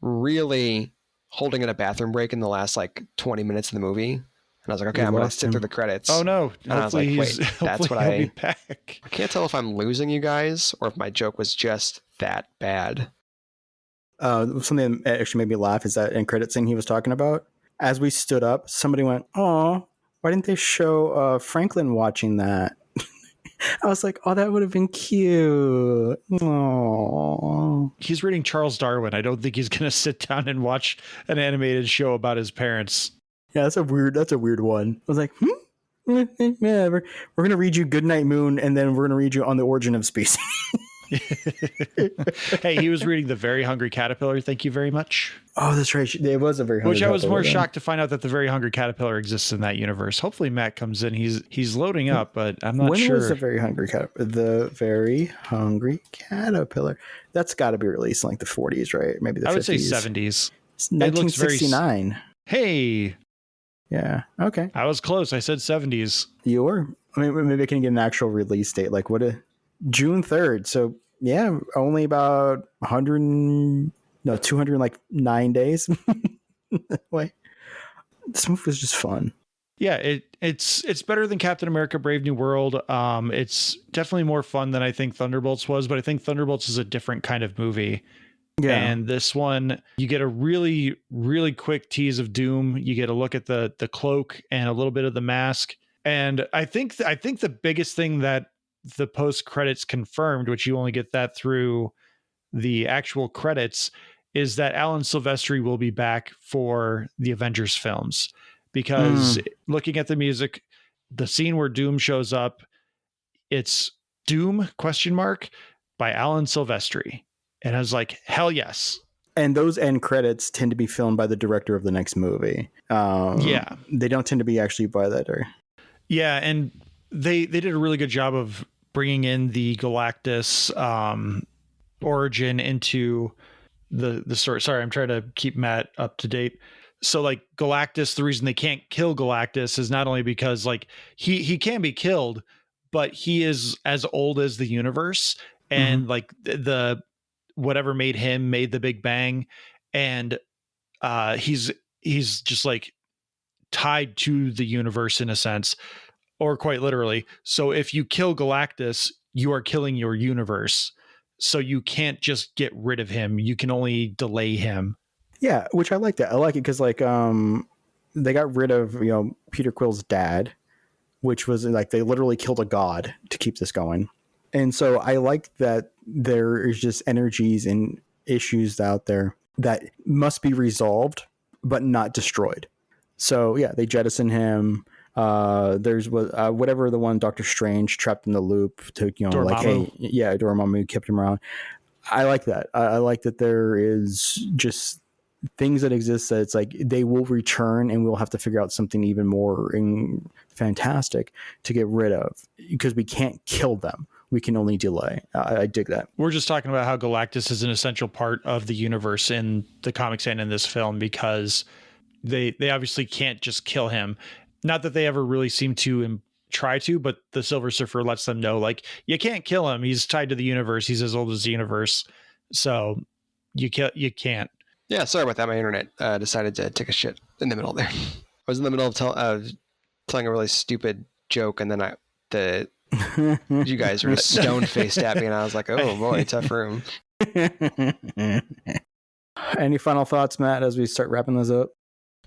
C: really holding in a bathroom break in the last like 20 minutes of the movie. And I was like, okay, I'm going to sit through the credits.
B: Oh no.
C: And I was like, wait, that's what
B: I
C: can't tell if I'm losing you guys or if my joke was just that bad.
D: Something that actually made me laugh is that end credit scene he was talking about. As we stood up, somebody went, oh, why didn't they show Franklin watching that? I was like, oh, that would have been cute. Aww.
B: He's reading Charles Darwin. I don't think he's going to sit down and watch an animated show about his parents.
D: Yeah, that's a weird one. I was like, whatever. We're going to read you Goodnight Moon, and then we're going to read you On the Origin of Species.
B: Hey, he was reading The Very Hungry Caterpillar. Thank you very much.
D: Oh, that's right. It was a Very Hungry
B: Caterpillar. Which I was more
D: then.
B: shocked to find out that The Very Hungry Caterpillar exists in that universe. Hopefully Matt comes in. He's loading up, but I'm not sure.
D: When was The Very Hungry Caterpillar? The Very Hungry Caterpillar. That's got to be released in like the 40s, right? Maybe the 50s.
B: I would say 70s.
D: It's 1969.
B: Hey.
D: Yeah. Okay.
B: I was close. I said 70s.
D: You were. I mean, maybe I can get an actual release date. Like June 3rd. So Yeah, only about 209 days. Wait, this movie was just fun.
B: Yeah, it's better than Captain America Brave New World. It's definitely more fun than I think Thunderbolts was, but I think Thunderbolts is a different kind of movie.
D: Yeah.
B: And this one, you get a really, really quick tease of Doom. You get a look at the cloak and a little bit of the mask. And I think the biggest thing that the post credits confirmed, which you only get that through the actual credits, is that Alan Silvestri will be back for the Avengers films. Because looking at the music, the scene where Doom shows up, it's Doom ? By Alan Silvestri. And I was like, hell yes.
D: And those end credits tend to be filmed by the director of the next movie.
B: Yeah.
D: They don't tend to be actually by that.
B: Yeah, and they did a really good job of bringing in the Galactus origin into the story. Sorry, I'm trying to keep Matt up to date. So like Galactus, the reason they can't kill Galactus is not only because like he can be killed, but he is as old as the universe, and like the whatever made him made the Big Bang, and he's just like tied to the universe in a sense, or quite literally. So if you kill Galactus, you are killing your universe. So you can't just get rid of him. You can only delay him.
D: Yeah, which I like that. I like it because like they got rid of Peter Quill's dad, which was like they literally killed a god to keep this going. And so I like that there is just energies and issues out there that must be resolved but not destroyed. So yeah, they jettison him. There's whatever the one Doctor Strange trapped in the loop to
B: Dormammu.
D: like, hey, yeah, Dormammu kept him around. I like that. I like that there is just things that exist that it's like they will return and we'll have to figure out something even more fantastic to get rid of because we can't kill them. We can only delay. I dig that.
B: We're just talking about how Galactus is an essential part of the universe in the comics and in this film because they obviously can't just kill him. Not that they ever really seem to try to, but the Silver Surfer lets them know, like, you can't kill him. He's tied to the universe. He's as old as the universe. So you can't.
C: Yeah, sorry about that. My internet decided to take a shit in the middle there. I was in the middle of telling a really stupid joke, and then you guys were stone-faced at me, and I was like, oh boy, tough room.
D: Any final thoughts, Matt, as we start wrapping this up?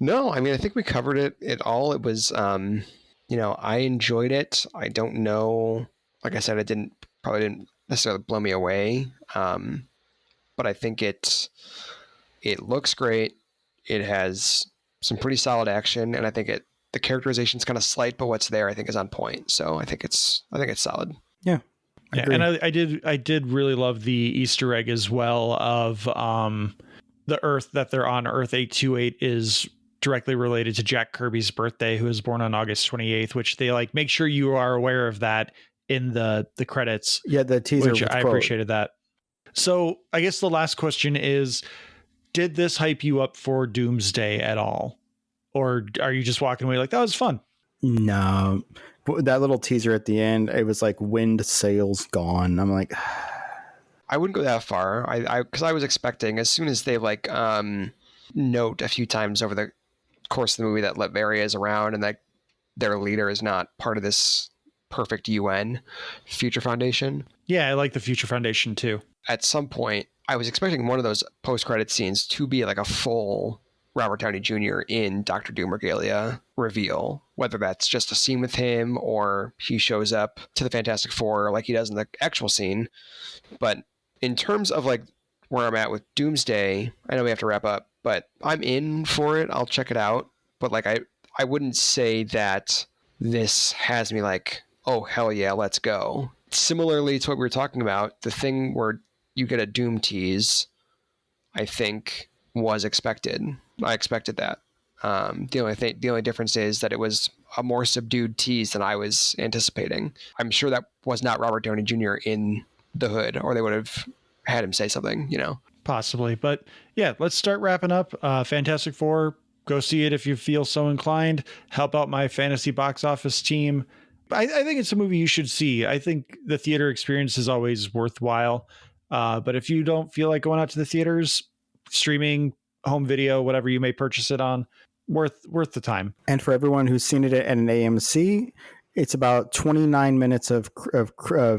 C: No, I mean, I think we covered it all. It was, I enjoyed it. I don't know. Like I said, it probably didn't necessarily blow me away. But I think it looks great. It has some pretty solid action, and I think the characterization's kind of slight, but what's there I think is on point. So I think it's solid.
D: Yeah.
B: Yeah, and I did really love the Easter egg as well of the Earth that they're on. Earth 828 is directly related to Jack Kirby's birthday, who was born on August 28th, which they like make sure you are aware of that in the credits.
D: Yeah, the teaser,
B: which I appreciated that. So I guess the last question is, did this hype you up for Doomsday at all? Or are you just walking away like, that was fun?
D: No. That little teaser at the end, it was like wind sails gone. I'm like,
C: I wouldn't go that far. Because I was expecting, as soon as they like note a few times over the course of the movie that Latveria is around and that their leader is not part of this perfect UN Future Foundation.
B: Yeah, I like the Future Foundation too.
C: At some point, I was expecting one of those post-credit scenes to be like a full Robert Downey Jr. in Doctor Doom regalia reveal, whether that's just a scene with him or he shows up to the Fantastic Four like he does in the actual scene. But in terms of like where I'm at with Doomsday, I know we have to wrap up, but I'm in for it. I'll check it out. But like I wouldn't say that this has me like, oh, hell yeah, let's go. Similarly to what we were talking about, the thing where you get a Doom tease, I think was expected. I expected that. The only difference is that it was a more subdued tease than I was anticipating. I'm sure that was not Robert Downey Jr. in the hood, or they would have had him say something,
B: Possibly. But yeah, let's start wrapping up. Fantastic Four, go see it if you feel so inclined. Help out my fantasy box office team. I think it's a movie you should see. I think the theater experience is always worthwhile. But if you don't feel like going out to the theaters, streaming, home video, whatever you may purchase it on, worth the time.
D: And for everyone who's seen it at an AMC, it's about 29 minutes of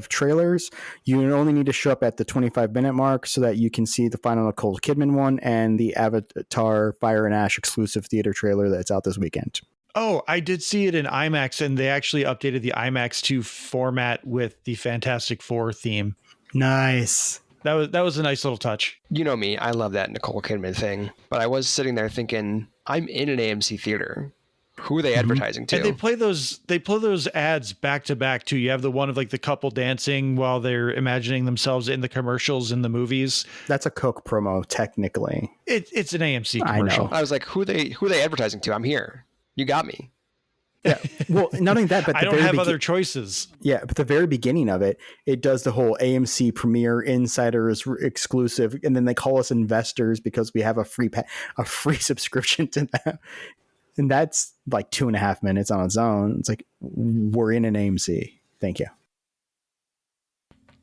D: trailers. You only need to show up at the 25-minute mark so that you can see the final Nicole Kidman one and the Avatar Fire and Ash exclusive theater trailer that's out this weekend.
B: Oh, I did see it in IMAX, and they actually updated the IMAX 2 format with the Fantastic Four theme.
D: Nice.
B: That was a nice little touch.
C: You know me, I love that Nicole Kidman thing. But I was sitting there thinking, I'm in an AMC theater. Who are they advertising to?
B: And they play those ads back to back too. You have the one of like the couple dancing while they're imagining themselves in the commercials in the movies.
D: That's a Coke promo, technically.
B: It's an AMC commercial.
C: I was like, who are they advertising to? I'm here. You got me.
D: Yeah. Well, not only that, but
B: I don't have other choices.
D: Yeah, but the very beginning of it, it does the whole AMC Premiere Insiders exclusive, and then they call us investors because we have a free subscription to them, and that's like 2.5 minutes on its own. It's like, we're in an AMC. Thank you.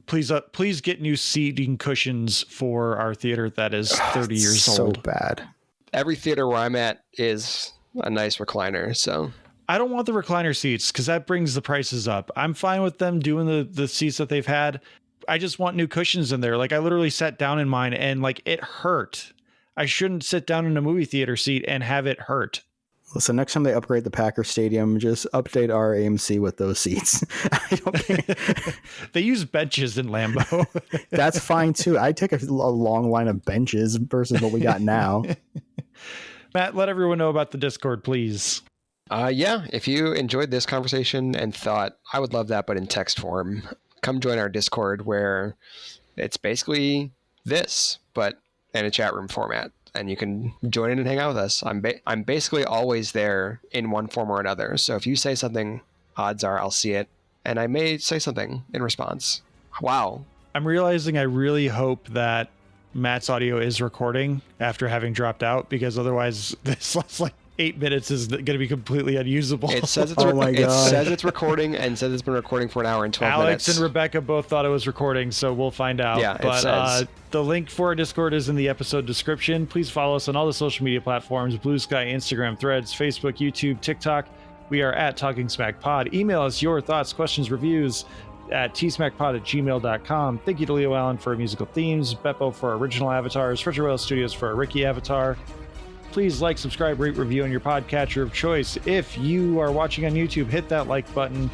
B: Please get new seating cushions for our theater that is 30 years old.
D: So bad.
C: Every theater where I'm at is a nice recliner, so
B: I don't want the recliner seats because that brings the prices up. I'm fine with them doing the seats that they've had. I just want new cushions in there. Like I literally sat down in mine and like it hurt. I shouldn't sit down in a movie theater seat and have it hurt.
D: Listen, next time they upgrade the Packer Stadium, just update our AMC with those seats. I don't think
B: they use benches in Lambeau.
D: That's fine too. I'd take a long line of benches versus what we got now.
B: Matt, let everyone know about the Discord, please.
C: Yeah, if you enjoyed this conversation and thought, I would love that, but in text form, come join our Discord where it's basically this, but in a chat room format. And you can join in and hang out with us. I'm basically always there in one form or another. So if you say something, odds are I'll see it. And I may say something in response. Wow.
B: I'm realizing I really hope that Matt's audio is recording after having dropped out, because otherwise this last like 8 minutes is going to be completely unusable.
C: It says it's it says it's recording and says it's been recording for an hour and 12 minutes.
B: Alex and Rebecca both thought it was recording, so we'll find out.
C: Yeah,
B: but
C: it says.
B: The link for our Discord is in the episode description. Please follow us on all the social media platforms: Blue Sky, Instagram, Threads, Facebook, YouTube, TikTok. We are at Talking Smack Pod. Email us your thoughts, questions, reviews at tsmackpod@gmail.com. Thank you to Leo Allen for our musical themes, Beppo for our original avatars, Frederick Whale Studios for our Ricky avatar. Please like, subscribe, rate, review on your podcatcher of choice. If you are watching on YouTube, hit that like button.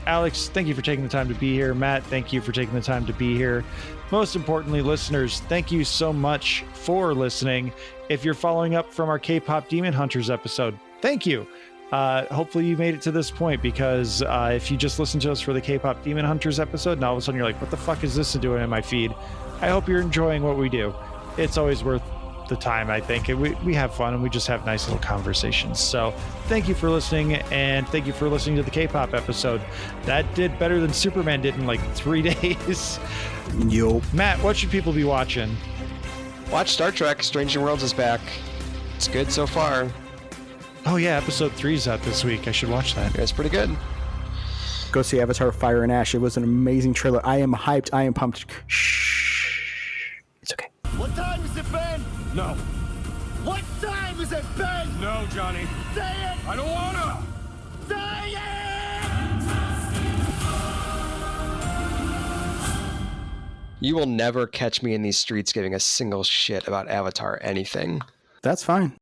B: Alex, thank you for taking the time to be here. Matt, thank you for taking the time to be here. Most importantly, listeners, thank you so much for listening. If you're following up from our K-pop Demon Hunters episode, thank you. Hopefully you made it to this point, because if you just listened to us for the K-pop Demon Hunters episode and all of a sudden you're like, what the fuck is this doing in my feed? I hope you're enjoying what we do. It's always worth the time, I think. We have fun and we just have nice little conversations. So thank you for listening, and thank you for listening to the K-pop episode. That did better than Superman did in like 3 days.
D: Yo.
B: Matt, what should people be watching?
C: Watch Star Trek Strange New Worlds is back. It's good so far.
B: Oh yeah, episode 3 is out this week. I should watch that.
C: It's pretty good.
D: Go see Avatar Fire and Ash. It was an amazing trailer. I am hyped. I am pumped. Shh. It's okay.
F: What time is it, Ben? No. What time is it, Ben? No, Johnny. Say it! I don't wanna! Say it!
C: You will never catch me in these streets giving a single shit about Avatar anything.
D: That's fine.